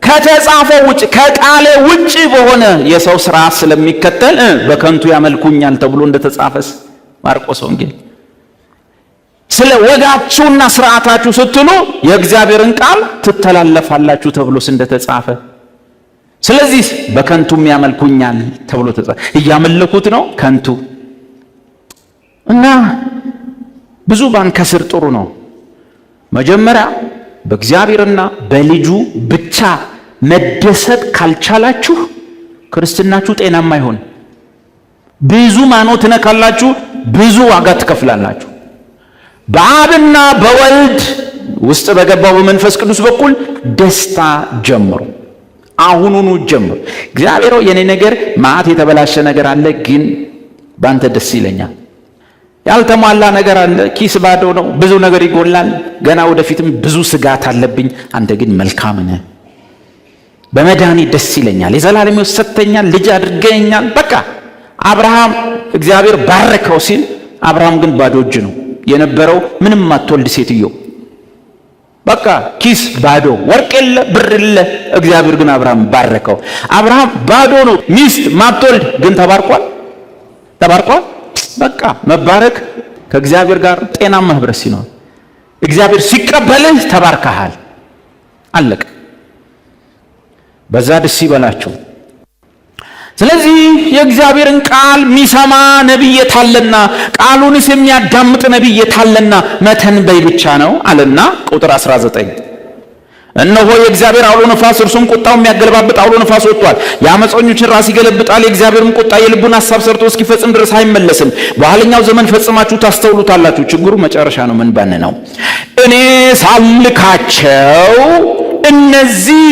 ከተጻፈው ውጭ ከቃለ ውጭ በሆነ የሰው ሥርዓት ስለሚከተል በከንቱ ያመልኩኛል ተብሎ እንደተጻፈስ ማርቆስ ወንጌል። ስለ ወጋችሁና ሥርዓታችሁ ስትሉ የእግዚአብሔርን ቃል ትተላለፋላችሁ ተብሎስ እንደተጻፈ፣ ስለዚህ በከንቱም ያመልኩኛል ተብሎ ተጻፈ። እያመለኩት ነው ከንቱ እና ብዙ ባንከስር ጥሩ ነው። መጀመሪያ በእግዚአብሔርና በልጁ ብቻ መደሰት ካልቻላችሁ ክርስትናችሁ ጤናማ አይሆን። ብዙ ማኖት ትነካላችሁ፣ ብዙ ዋጋ ትከፍላላችሁ። በአብና በወልድ ውስጥ በገባው በመንፈስ ቅዱስ በኩል ደስታ ጀምሩ። አሁኑኑ ጀምሩ። እግዚአብሔር የኔ ነገር ማዕት የተበላሸ ነገር አለ፣ ግን ባንተ ደስ ይለኛል። ያልተሟላ ነገር አለ፣ ኪስ ባዶ ነው፣ ብዙ ነገር ይጎላል፣ ገና ወደፊትም ብዙ ስጋት አለብኝ፣ አንተ ግን መልካም ነህ። በመዳኔ ደስ ይለኛል፣ የዘላለም ሕይወት ሰጥተኛል፣ ልጅ አድርገኛል። በቃ አብርሃም እግዚአብሔር ባረከው ሲል አብርሃም ግን ባዶ እጅ ነው የነበረው፣ ምንም አትወልድ ሴትዮ። በቃ ኪስ ባዶ፣ ወርቅ የለ ብር የለ። እግዚአብሔር ግን አብርሃም ባረከው። አብርሃም ባዶ ነው፣ ሚስት ማትወልድ ግን ተባርኳል። በቃ መባረክ ከእግዚአብሔር ጋር ጤናማ ህብረት ሲኖር እግዚአብሔር ሲቀበልህ ተባርከሃል። አለቀ። በዛ ደስ ይበላችሁ። ስለዚህ የእግዚአብሔርን ቃል የሚሰማ ነቢይ የታለና ቃሉንስ የሚያዳምጥ ነቢይ የታለና መተንበይ ብቻ ነው አለና ቁጥር 19 እነሆ የእግዚአብሔር አውሎ ነፋስ እርሱም ቁጣው የሚያገለባብጥ አውሎ ነፋስ ወጥቷል። የአመፀኞችን ራስ ይገለብጣል። የእግዚአብሔርም ቁጣ የልቡን ሐሳብ ሰርቶ እስኪፈጽም ድረስ አይመለስም። በኋለኛው ዘመን ፈጽማችሁ ታስተውሉታላችሁ። ችግሩ መጨረሻ ነው። ምን ባን ነው? እኔ ሳልካቸው እነዚህ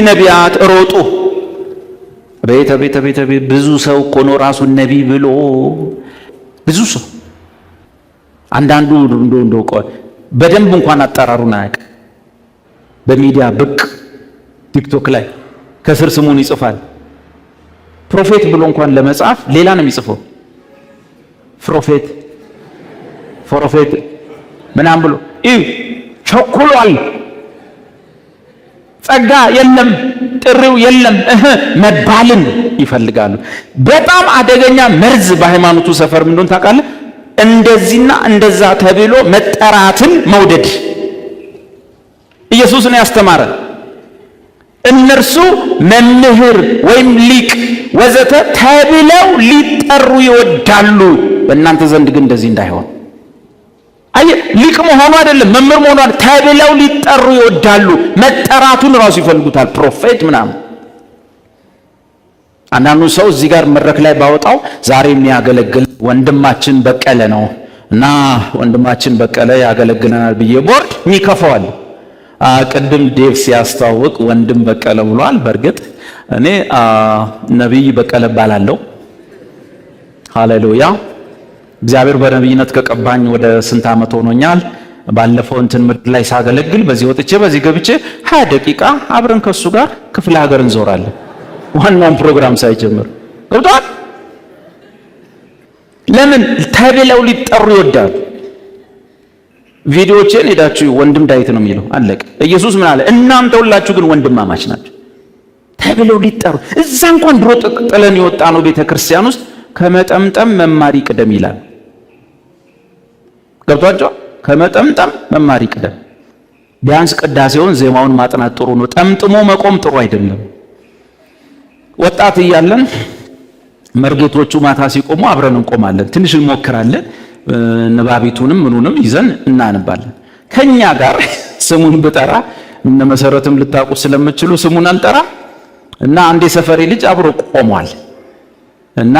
ነቢያት ሮጡ። ቤተ ብዙ ሰው እኮ ነው ራሱን ነቢይ ብሎ ብዙ ሰው። አንዳንዱ እንደው በደንብ እንኳን አጠራሩን አያውቅም። በሚዲያ ብቅ ቲክቶክ ላይ ከስር ስሙን ይጽፋል። ፕሮፌት ብሎ እንኳን ለመጻፍ ሌላ ነው የሚጽፈው። ፕሮፌት ምናምን ብሎ ቸኩሏል። ጸጋ የለም፣ ጥሪው የለም መባልን ይፈልጋሉ። በጣም አደገኛ መርዝ በሃይማኖቱ ሰፈር ምን እንደሆነ ታውቃለህ? እንደዚህና እንደዛ ተብሎ መጠራትን መውደድ። ኢየሱስ ነው ያስተማረ። እነርሱ መምህር ወይም ሊቅ ወዘተ ተብለው ሊጠሩ ይወዳሉ። በእናንተ ዘንድ ግን እንደዚህ እንዳይሆን። ሊቅ መሆኑ አይደለም መምህር መሆኑ አይደለም፣ ተብለው ሊጠሩ ይወዳሉ። መጠራቱን ራሱ ይፈልጉታል። ፕሮፌት ምናምን። አንዳንዱ ሰው እዚህ ጋር መድረክ ላይ ባወጣው ዛሬ የሚያገለግል ወንድማችን በቀለ ነው እና ወንድማችን በቀለ ያገለግለናል ብዬ ቦርድ የሚከፋዋል። ቅድም ዴቭ ሲያስተዋውቅ ወንድም በቀለ ብሏል። በእርግጥ እኔ ነቢይ በቀለ ባላለው። ሃሌሉያ። እግዚአብሔር በነቢይነት ከቀባኝ ወደ ስንት ዓመት ሆኖኛል። ባለፈው እንትን ምድር ላይ ሳገለግል በዚህ ወጥቼ በዚህ ገብቼ 20 ደቂቃ አብረን ከሱ ጋር ክፍለ ሀገር እንዞራለን። ዋናውን ፕሮግራም ሳይጀምር ገብቷል። ለምን ተብለው ሊጠሩ ይወዳሉ። ቪዲዮዎችን ሄዳችሁ ወንድም ዳዊት ነው የሚለው አለቀ። ኢየሱስ ምን አለ? እናንተ ሁላችሁ ግን ወንድማማች ናችሁ ተብለው ሊጠሩ። እዛ እንኳን ድሮ ጥለን የወጣ ነው ቤተክርስቲያን ውስጥ ከመጠምጠም መማር ይቅደም ይላል። ገብቷቸው ከመጠምጠም መማር ይቅደም። ቢያንስ ቅዳሴውን ዜማውን ማጥናት ጥሩ ነው። ጠምጥሞ መቆም ጥሩ አይደለም። ወጣት እያለን መርጌቶቹ ማታ ሲቆሙ አብረን እንቆማለን። ትንሽ እንሞክራለን። ንባቢቱንም ምኑንም ይዘን እናነባለን። ከኛ ጋር ስሙን ብጠራ እነ መሰረትም ልታውቁ ስለምትችሉ ስሙን አልጠራ እና አንድ የሰፈሬ ልጅ አብሮ ቆሟል እና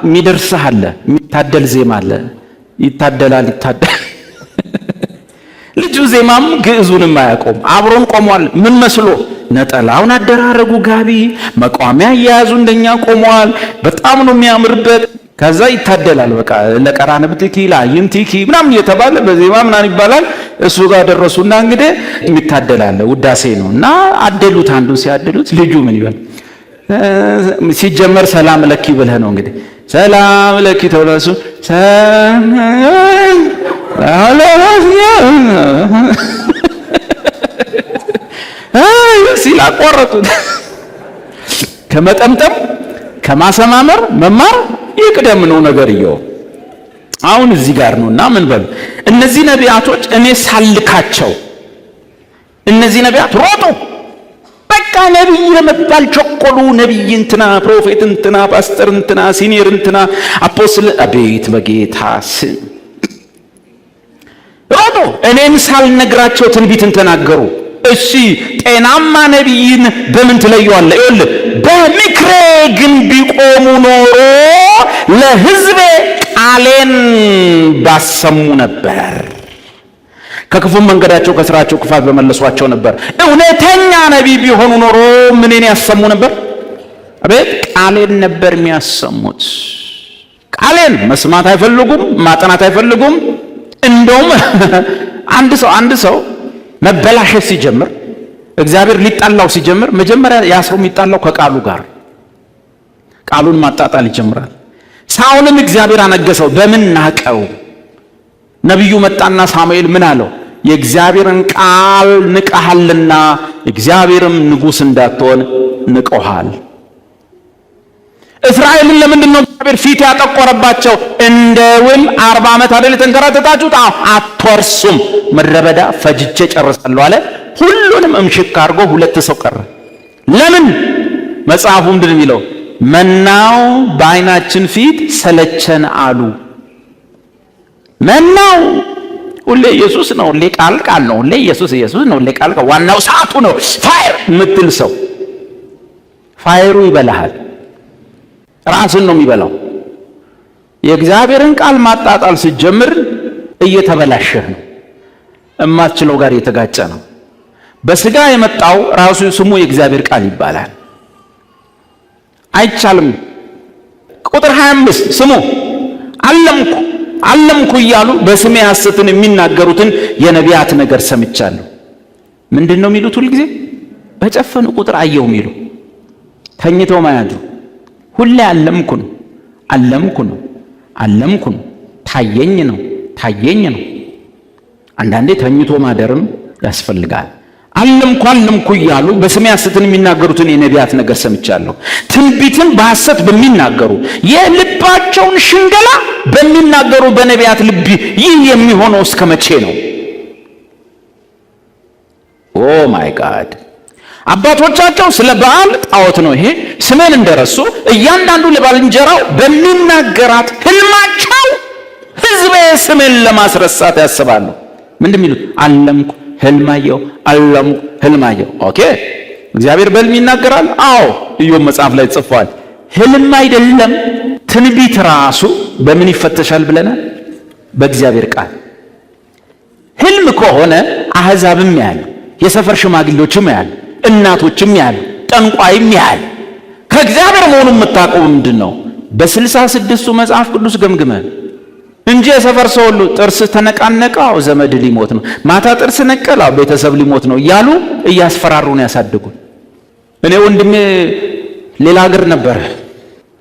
የሚደርስህ አለ፣ የሚታደል ዜማ አለ። ይታደላል። ልጁ ዜማም ግዕዙንም አያውቀውም። አብሮን ቆሟል። ምን መስሎ ነጠላውን አደራረጉ ጋቢ መቋሚያ እየያዙ እንደኛ ቆመዋል። በጣም ነው የሚያምርበት። ከዛ ይታደላል። በቃ ለቀራንብትኪ ለአይንቲኪ ምናምን እየተባለ በዜማ ምናምን ይባላል። እሱ ጋር ደረሱና እንግዲህ የሚታደላል ውዳሴ ነው እና አደሉት። አንዱን ሲያደሉት ልጁ ምን ይበል ሲጀመር ሰላም ለኪ ብለህ ነው እንግዲህ ሰላም ለኪ ተወለሱ ሲላቆረጡት ከመጠምጠም ከማሰማመር መማር ይቅደም ነው ነገርየው። አሁን እዚህ ጋር ነውና ምን በሉ እነዚህ ነቢያቶች እኔ ሳልካቸው እነዚህ ነቢያት ሮጡ። በቃ ነብይ ለመባል ቸኮሉ። ነብይ እንትና፣ ፕሮፌት እንትና፣ ፓስተር እንትና፣ ሲኒየር እንትና፣ አፖስትል አቤት በጌታ ስም ሮጡ። እኔን ሳልነግራቸው ትንቢትን ተናገሩ። እሺ ጤናማ ነብይን በምን ትለየዋለህ? ይኸውልህ በምክሬ ግን ቢቆሙ ኖሮ ለሕዝቤ ቃሌን ባሰሙ ነበር፣ ከክፉ መንገዳቸው ከስራቸው ክፋት በመለሷቸው ነበር። እውነተኛ ነቢይ ቢሆኑ ኖሮ ምንን ያሰሙ ነበር? አቤት ቃሌን ነበር የሚያሰሙት። ቃሌን መስማት አይፈልጉም፣ ማጥናት አይፈልጉም። እንደውም አንድ ሰው መበላሸት ሲጀምር እግዚአብሔር ሊጣላው ሲጀምር መጀመሪያ ያስሩ የሚጣላው ከቃሉ ጋር ቃሉን ማጣጣል ይጀምራል። ሳኦልን እግዚአብሔር አነገሰው። በምን ናቀው? ነቢዩ መጣና ሳሙኤል ምን አለው? የእግዚአብሔርን ቃል ንቀሃልና እግዚአብሔርም ንጉሥ እንዳትሆን ንቆሃል። እስራኤልን ለምንድን ነው እግዚአብሔር ፊት ያጠቆረባቸው? እንደውም 40 ዓመት አይደል የተንከራተታችሁት? አትወርሱም፣ ምድረ በዳ ፈጅቼ ጨርሳለሁ አለ። ሁሉንም እምሽክ አድርጎ 2 ሰው ቀረ። ለምን? መጽሐፉ ምንድን ነው የሚለው? መናው በዓይናችን ፊት ሰለቸን አሉ። መናው ሁሌ ኢየሱስ ነው፣ ሁሌ ቃል ነው፣ ሁሌ ኢየሱስ ነው፣ ሁሌ ቃል ዋናው ሰዓቱ ነው። ፋየር የምትል ሰው ፋየሩ ይበላሃል። ራስን ነው የሚበላው። የእግዚአብሔርን ቃል ማጣጣል ሲጀምር እየተበላሸህ ነው። እማትችለው ጋር እየተጋጨ ነው። በስጋ የመጣው ራሱ ስሙ የእግዚአብሔር ቃል ይባላል። አይቻልም። ቁጥር 25 ስሙ አለምኩ እያሉ በስሜ ሐሰትን የሚናገሩትን የነቢያት ነገር ሰምቻለሁ። ምንድን ነው የሚሉት? ሁልጊዜ በጨፈኑ ቁጥር አየሁ የሚሉ ተኝተው ማያድሩ ሁሌ አለምኩ ነው፣ ታየኝ ነው። አንዳንዴ ተኝቶ ማደርም ያስፈልጋል። አለምኩ እያሉ በስሜ ሐሰትን የሚናገሩትን የነቢያት ነገር ሰምቻለሁ። ትንቢትን በሐሰት በሚናገሩ የልባቸውን ሽንገላ በሚናገሩ በነቢያት ልብ ይህ የሚሆነው እስከ መቼ ነው? ኦ ማይ ጋድ! አባቶቻቸው ስለ በዓል ጣዖት ነው ይሄ ስሜን እንደረሱ እያንዳንዱ ለባልንጀራው በሚናገራት ህልማቸው ሕዝቤ ስሜን ለማስረሳት ያስባሉ። ምንድን የሚሉት? አለምኩ ህልማየሁ። ኦኬ እግዚአብሔር በህልም ይናገራል? አዎ ኢዮብ መጽሐፍ ላይ ጽፏል። ህልም አይደለም ትንቢት ራሱ በምን ይፈተሻል ብለናል? በእግዚአብሔር ቃል። ህልም ከሆነ አህዛብም ያሉ፣ የሰፈር ሽማግሌዎችም ያሉ፣ እናቶችም ያሉ፣ ጠንቋይም ያሉ ከእግዚአብሔር መሆኑን የምታውቀው ምንድን ነው? በ66ቱ መጽሐፍ ቅዱስ ገምግመን እንጂ የሰፈር ሰው ሁሉ ጥርስ ተነቃነቀው ዘመድ ሊሞት ነው፣ ማታ ጥርስ ነቀላው ቤተሰብ ሊሞት ነው እያሉ እያስፈራሩን ያሳድጉን። እኔ ወንድሜ ሌላ ሀገር ነበር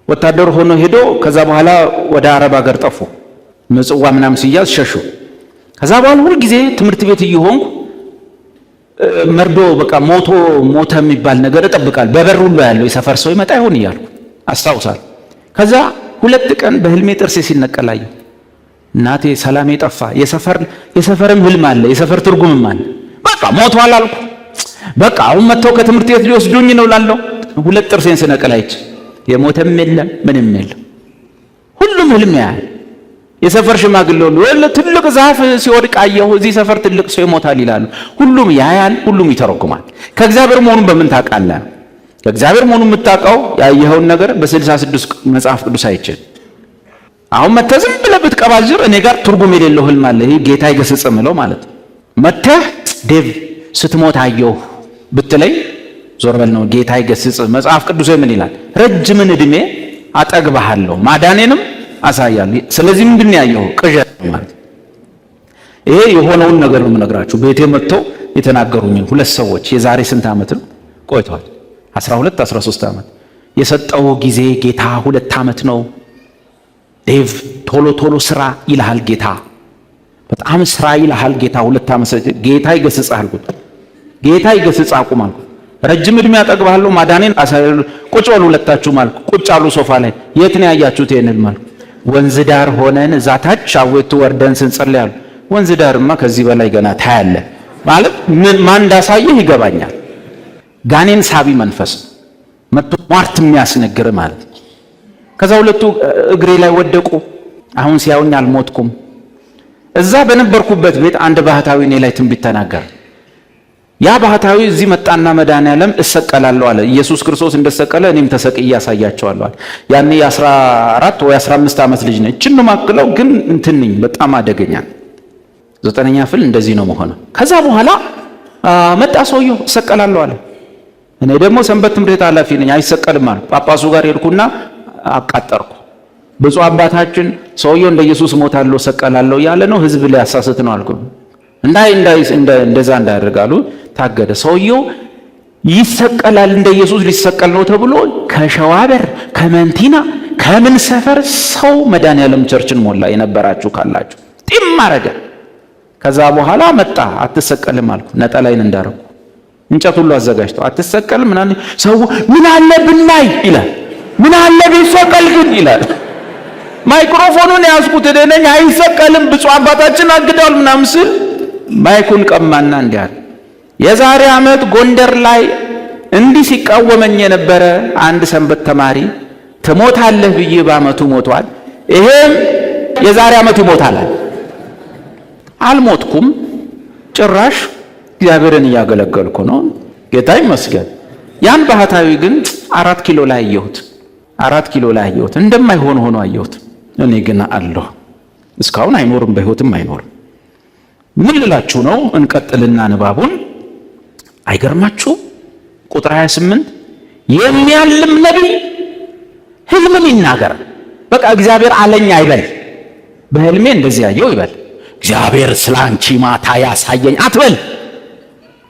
ወታደር ሆኖ ሄዶ ከዛ በኋላ ወደ አረብ ሀገር ጠፉ። ምጽዋ ምናምን ሲያዝ ሸሹ። ከዛ በኋላ ሁሉ ጊዜ ትምህርት ቤት እየሆንኩ መርዶ በቃ ሞተ የሚባል ነገር እጠብቃለሁ። በበር ሁሉ ያለው የሰፈር ሰው ይመጣ ይሆን እያልኩ አስታውሳለሁ። ከዛ 2 ቀን በህልሜ ጥርሴ ሲነቀላዩ እናቴ ሰላሜ ጠፋ። የሰፈርም ህልም አለ፣ የሰፈር ትርጉምም አለ። በቃ ሞቷል አልኩ። በቃ አሁን መጥተው ከትምህርት ቤት ሊወስዱኝ ነው ላለው 2 ጥርሴን ስነቀላይች የሞተም የለም ምንም የለም። ሁሉም ህልም ያያል። የሰፈር ሽማግሌ ሁሉ ትልቅ ዛፍ ሲወድቅ አየሁ፣ እዚህ ሰፈር ትልቅ ሰው ይሞታል ይላሉ። ሁሉም ያያል፣ ሁሉም ይተረጉማል። ከእግዚአብሔር መሆኑን በምን ታውቃለህ? ከእግዚአብሔር መሆኑን የምታውቀው ያየኸውን ነገር በ66 መጽሐፍ ቅዱስ አይችል። አሁን መተህ ዝም ብለህ ብትቀባዝር እኔ ጋር ትርጉም የሌለው ህልም አለ። ይሄ ጌታ ይገስጽ ምለው ማለት መተህ ዴቭ ስትሞት አየሁ ብትለኝ ዞር በል ነው። ጌታ ይገስጽ። መጽሐፍ ቅዱስ ምን ይላል? ረጅምን ዕድሜ አጠግብሃለሁ ማዳኔንም አሳያለሁ። ስለዚህ ምንድን ነው ያየው? ቅዠት ማለት ይሄ የሆነውን ነገር ነው የምነግራችሁ። ቤቴ መጥተው የተናገሩኝ ሁለት ሰዎች የዛሬ ስንት ዓመት ነው ቆይተዋል? 12 13 ዓመት የሰጠው ጊዜ ጌታ 2 ዓመት ነው። ዴቭ ቶሎ ቶሎ ስራ ይልሃል ጌታ፣ በጣም ስራ ይልሃል ጌታ። 2 ዓመት ጌታ ይገስጽ አልኩት። ጌታ ይገስጽ አቁም አልኩት። ረጅም ዕድሜ አጠግብሃለሁ ማዳኔን አሳያለሁ። ቁጭ በሉ ሁለታችሁም አልኩ። ቁጭ አሉ ሶፋ ላይ። የት ነው ያያችሁት ይሄንን? ማለት ወንዝ ዳር ሆነን እዛ ታች አዌቱ ወርደን ስንጸልይ አሉ። ወንዝ ዳርማ ከዚህ በላይ ገና ታያለ ማለት ምን ማን እንዳሳየህ ይገባኛል። ጋኔን ሳቢ መንፈስ መጥቶ ሟርት የሚያስነግር ማለት። ከዛ ሁለቱ እግሬ ላይ ወደቁ። አሁን ሲያዩኝ አልሞትኩም። እዛ በነበርኩበት ቤት አንድ ባህታዊ እኔ ላይ ትንቢት ተናገረ። ያ ባህታዊ እዚህ መጣና መድኃኔዓለም እሰቀላለሁ አለ። ኢየሱስ ክርስቶስ እንደሰቀለ እኔም ተሰቅዬ ያሳያቸዋለሁ አለ። ያኔ 14 ወይ 15 ዓመት ልጅ ነኝ። እችን ማክለው ግን እንትን ነኝ፣ በጣም አደገኛ 9ኛ ክፍል እንደዚህ ነው መሆነው። ከዛ በኋላ መጣ ሰውየው እሰቀላለሁ አለ። እኔ ደግሞ ሰንበት ትምህርት ኃላፊ ነኝ፣ አይሰቀልም አለ። ጳጳሱ ጋር ሄድኩና አቃጠርኩ። ብፁዕ አባታችን ሰውየው እንደ ኢየሱስ ሞታለሁ እሰቀላለሁ ያለ ነው፣ ህዝብ ሊያሳስት ነው አልኩ። እንደዛ እንዳያደርጋሉ ታገደ። ሰውየው ይሰቀላል እንደ ኢየሱስ ሊሰቀል ነው ተብሎ ከሸዋበር ከመንቲና ከምን ሰፈር ሰው መድኃኔዓለም ቸርችን ሞላ። የነበራችሁ ካላችሁ ጢም አረገ። ከዛ በኋላ መጣ። አትሰቀልም አልኩ። ነጠላይን እንዳረኩ እንጨት ሁሉ አዘጋጅተው አትሰቀልም ምናምን። ሰው ምን አለ ብናይ ይላል፣ ምን አለ ቢሰቀል ግን ይላል። ማይክሮፎኑን ያዝኩት እኔ ነኝ። አይሰቀልም ብፁዕ አባታችን አግደዋል ምናምን ስል ማይኩን ቀማና እንዲህ አለ። የዛሬ ዓመት ጎንደር ላይ እንዲህ ሲቃወመኝ የነበረ አንድ ሰንበት ተማሪ ትሞታለህ ብዬ በዓመቱ ሞቷል፣ ይሄም የዛሬ ዓመት ይሞታል። አልሞትኩም፣ ጭራሽ እግዚአብሔርን እያገለገልኩ ነው። ጌታ ይመስገን። ያን ባህታዊ ግን 4 ኪሎ ላይ አየሁት። 4 ኪሎ ላይ አየሁት። እንደማይሆን ሆኖ አየሁት። እኔ ግን አለሁ። እስካሁን አይኖርም፣ በሕይወትም አይኖርም። ምን ልላችሁ ነው? እንቀጥልና ንባቡን። አይገርማችሁ? ቁጥር 28 የሚያልም ነቢይ ህልምን ይናገር። በቃ እግዚአብሔር አለኝ አይበል። በህልሜ እንደዚህ ያየው ይበል። እግዚአብሔር ስላንቺ ማታ ያሳየኝ አትበል።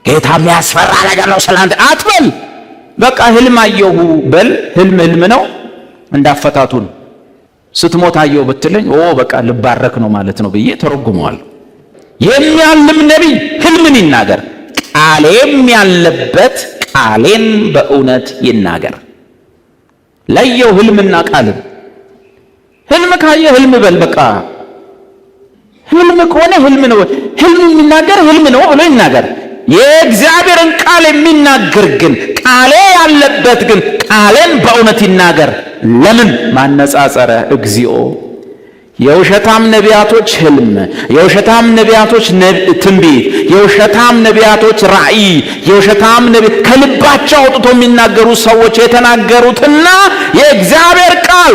ጌታ የሚያስፈራ ነገር ነው ስላንተ አትበል። በቃ ህልም አየሁ በል። ህልም ነው፣ እንዳፈታቱን ስትሞት አየሁ ብትለኝ በቃ ልባረክ ነው ማለት ነው ብዬ ተረጉመዋለሁ። የሚያልም ነቢይ ህልምን ይናገር፣ ቃሌም ያለበት ቃሌን በእውነት ይናገር። ለየው ህልምና ቃልን። ህልም ካየ ህልም በል። በቃ ህልም ከሆነ ህልም ነው፣ ህልም የሚናገር ህልም ነው ብሎ ይናገር። የእግዚአብሔርን ቃል የሚናገር ግን ቃሌ ያለበት ግን ቃሌን በእውነት ይናገር። ለምን ማነጻጸረ እግዚኦ። የውሸታም ነቢያቶች ህልም፣ የውሸታም ነቢያቶች ትንቢት፣ የውሸታም ነቢያቶች ራእይ፣ የውሸታም ከልባቸው አውጥቶ የሚናገሩ ሰዎች የተናገሩትና የእግዚአብሔር ቃል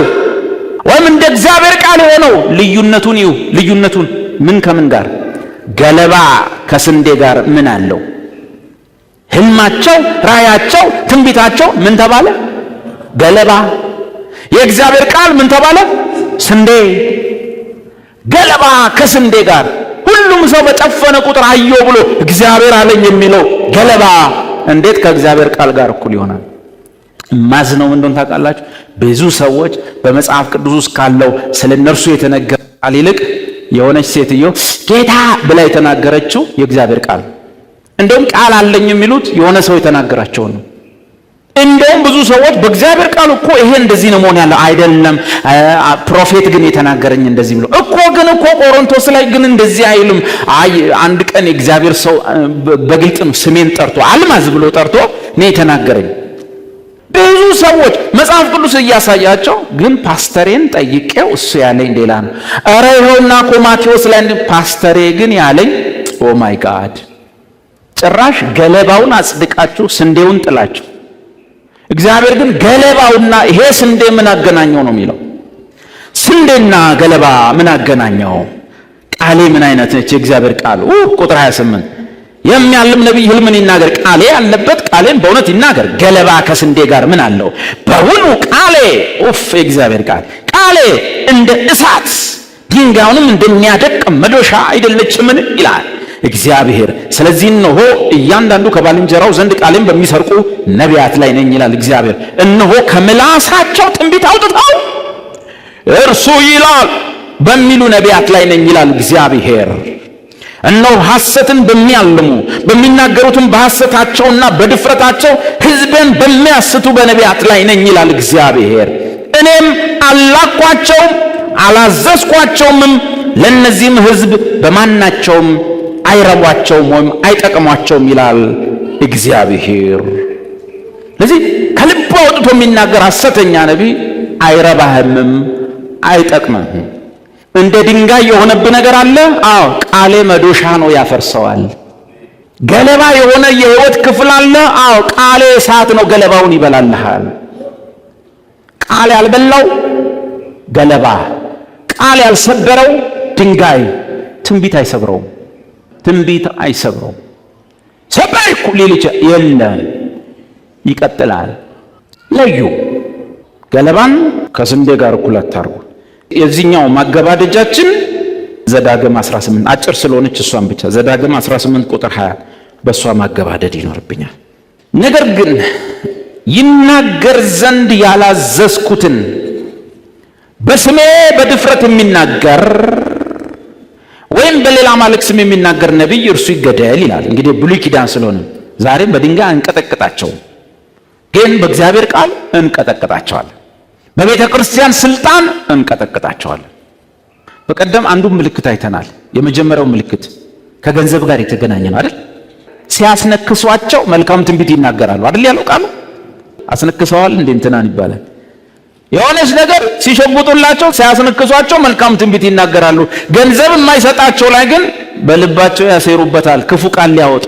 ወይም እንደ እግዚአብሔር ቃል የሆነው ልዩነቱን ይዩ። ልዩነቱን ምን ከምን ጋር? ገለባ ከስንዴ ጋር ምን አለው? ህልማቸው፣ ራእያቸው፣ ትንቢታቸው ምን ተባለ? ገለባ። የእግዚአብሔር ቃል ምን ተባለ? ስንዴ። ገለባ ከስንዴ ጋር። ሁሉም ሰው በጨፈነ ቁጥር አየሁ ብሎ እግዚአብሔር አለኝ የሚለው ገለባ እንዴት ከእግዚአብሔር ቃል ጋር እኩል ይሆናል? ማዝነው ምን እንደሆነ ታውቃላችሁ? ብዙ ሰዎች በመጽሐፍ ቅዱስ ውስጥ ካለው ስለ እነርሱ የተነገረ ቃል ይልቅ የሆነች ሴትዮ ጌታ ብላ የተናገረችው የእግዚአብሔር ቃል። እንደውም ቃል አለኝ የሚሉት የሆነ ሰው የተናገራቸውን ነው። እንደውም ብዙ ሰዎች በእግዚአብሔር ቃል እኮ ይሄ እንደዚህ ነው መሆን ያለው አይደለም፣ ፕሮፌት ግን የተናገረኝ እንደዚህ ብሎ ግን ቆሮንቶስ ላይ ግን እንደዚህ አይልም። አንድ ቀን የእግዚአብሔር ሰው በግልጥ ነው ስሜን ጠርቶ አልማዝ ብሎ ጠርቶ ነው የተናገረኝ። ብዙ ሰዎች መጽሐፍ ቅዱስ እያሳያቸው ግን ፓስተሬን ጠይቄው እሱ ያለኝ ሌላ ነው። ኧረ ይኸውና ማቴዎስ ላይ ፓስተሬ ግን ያለኝ ኦ ማይ ጋድ። ጭራሽ ገለባውን አጽድቃችሁ ስንዴውን ጥላችሁ፣ እግዚአብሔር ግን ገለባውና ይሄ ስንዴ ምን አገናኘው ነው የሚለው። ስንዴና ገለባ ምን አገናኘው? ቃሌ ምን አይነት ነች? የእግዚአብሔር ቃል ቁጥር 28 የሚያልም ነቢይ ህልምን ይናገር። ቃሌ ያለበት ቃሌን በእውነት ይናገር። ገለባ ከስንዴ ጋር ምን አለው? በውኑ ቃሌ የእግዚአብሔር ቃሌ እንደ እሳት ድንጋዩንም እንደሚያደቅ መዶሻ አይደለችምን ይላል እግዚአብሔር። ስለዚህ እነሆ እያንዳንዱ ከባልንጀራው ዘንድ ቃሌን በሚሰርቁ ነቢያት ላይ ነኝ ይላል እግዚአብሔር። እነሆ ከምላሳቸው ትንቢት አውጥተው እርሱ ይላል በሚሉ ነቢያት ላይ ነኝ ይላል እግዚአብሔር። እነሆ ሐሰትን በሚያልሙ በሚናገሩትም በሐሰታቸውና በድፍረታቸው ሕዝቤን በሚያስቱ በነቢያት ላይ ነኝ ይላል እግዚአብሔር። እኔም አላኳቸውም አላዘዝኳቸውም፣ ለእነዚህም ሕዝብ በማናቸውም አይረቧቸውም ወይም አይጠቅሟቸውም ይላል እግዚአብሔር። ስለዚህ ከልቡ አውጥቶ የሚናገር ሐሰተኛ ነቢይ አይረባህምም፣ አይጠቅምህም። እንደ ድንጋይ የሆነብህ ነገር አለ። አዎ ቃሌ መዶሻ ነው ያፈርሰዋል። ገለባ የሆነ የህይወት ክፍል አለ። አዎ ቃሌ እሳት ነው ገለባውን ይበላልሃል። ቃል ያልበላው ገለባ፣ ቃል ያልሰበረው ድንጋይ ትንቢት አይሰብረውም። ትንቢት አይሰብረውም። ሰበርኩ ሊል የለም፣ ይቀጥላል። ለዩ ገለባን ከስንዴ ጋር እኩል አታርጉ። የዚህኛው ማገባደጃችን ዘዳግም 18 አጭር ስለሆነች እሷን ብቻ ዘዳግም 18 ቁጥር 20 በእሷ ማገባደድ ይኖርብኛል። ነገር ግን ይናገር ዘንድ ያላዘዝኩትን በስሜ በድፍረት የሚናገር ወይም በሌላ አማልክት ስም የሚናገር ነቢይ እርሱ ይገደል ይላል። እንግዲህ ብሉይ ኪዳን ስለሆነ ዛሬም በድንጋይ አንቀጠቅጣቸው፣ ግን በእግዚአብሔር ቃል እንቀጠቅጣቸዋለን። በቤተ ክርስቲያን ስልጣን እንቀጠቅጣቸዋለን። በቀደም አንዱን ምልክት አይተናል። የመጀመሪያው ምልክት ከገንዘብ ጋር የተገናኘ ነው አይደል? ሲያስነክሷቸው መልካም ትንቢት ይናገራሉ አይደል? ያለው ቃሉ አስነክሰዋል እንዴ እንትናን ይባላል። የሆነች ነገር ሲሸጉጡላቸው ሲያስነክሷቸው መልካም ትንቢት ይናገራሉ። ገንዘብ የማይሰጣቸው ላይ ግን በልባቸው ያሴሩበታል። ክፉ ቃል ሊያወጡ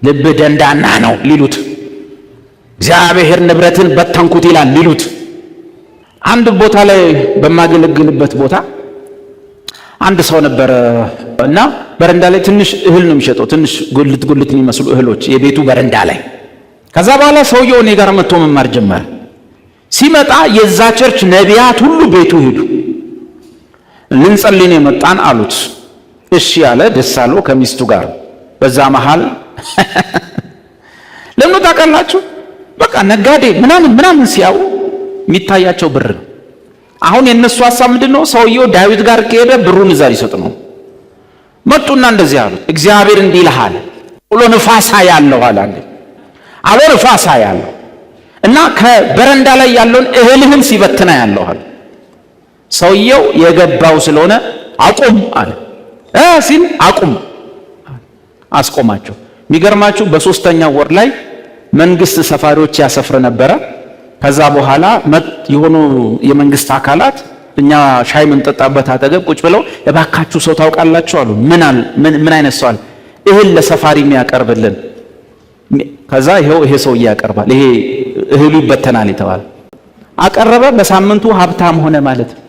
ልብ ደንዳና ነው ሊሉት፣ እግዚአብሔር ንብረትን በተንኩት ይላል ሊሉት። አንድ ቦታ ላይ በማገለግልበት ቦታ አንድ ሰው ነበረ እና በረንዳ ላይ ትንሽ እህል ነው የሚሸጠው፣ ትንሽ ጉልት የሚመስሉ እህሎች የቤቱ በረንዳ ላይ። ከዛ በኋላ ሰውየው እኔ ጋር መጥቶ መማር ጀመረ። ሲመጣ የዛ ቸርች ነቢያት ሁሉ ቤቱ ሄዱ። ልንጸልይ ነው የመጣን አሉት። እሺ ያለ ደስ አለው ከሚስቱ ጋር። በዛ መሃል ለምን ታውቃላችሁ? በቃ ነጋዴ ምናምን ሲያው የሚታያቸው ብር ነው። አሁን የነሱ ሐሳብ ምንድነው? ሰውየው ዳዊት ጋር ከሄደ ብሩን እዛ ሊሰጥ ነው። መጡና እንደዚህ አሉት፣ እግዚአብሔር እንዲህ ይልሃል፣ አውሎ ንፋሳ ያለው አለ። አውሎ ንፋሳ ያለው እና ከበረንዳ ላይ ያለውን እህልህን ሲበትና ያለው አለ። ሰውየው የገባው ስለሆነ አቁም አለ። ሲል አቁም አስቆማቸው። የሚገርማችሁ በሶስተኛው ወር ላይ መንግስት ሰፋሪዎች ያሰፍር ነበረ። ከዛ በኋላ የሆኑ የመንግስት አካላት እኛ ሻይ ምንጠጣበት አጠገብ ቁጭ ብለው እባካችሁ ሰው ታውቃላችሁ አሉ። ምን አይነት ሰው አለ? እህል ለሰፋሪ የሚያቀርብልን። ከዛ ይሄ ሰው ያቀርባል፣ ይሄ እህሉ ይበተናል የተባለ አቀረበ። በሳምንቱ ሀብታም ሆነ ማለት ነው።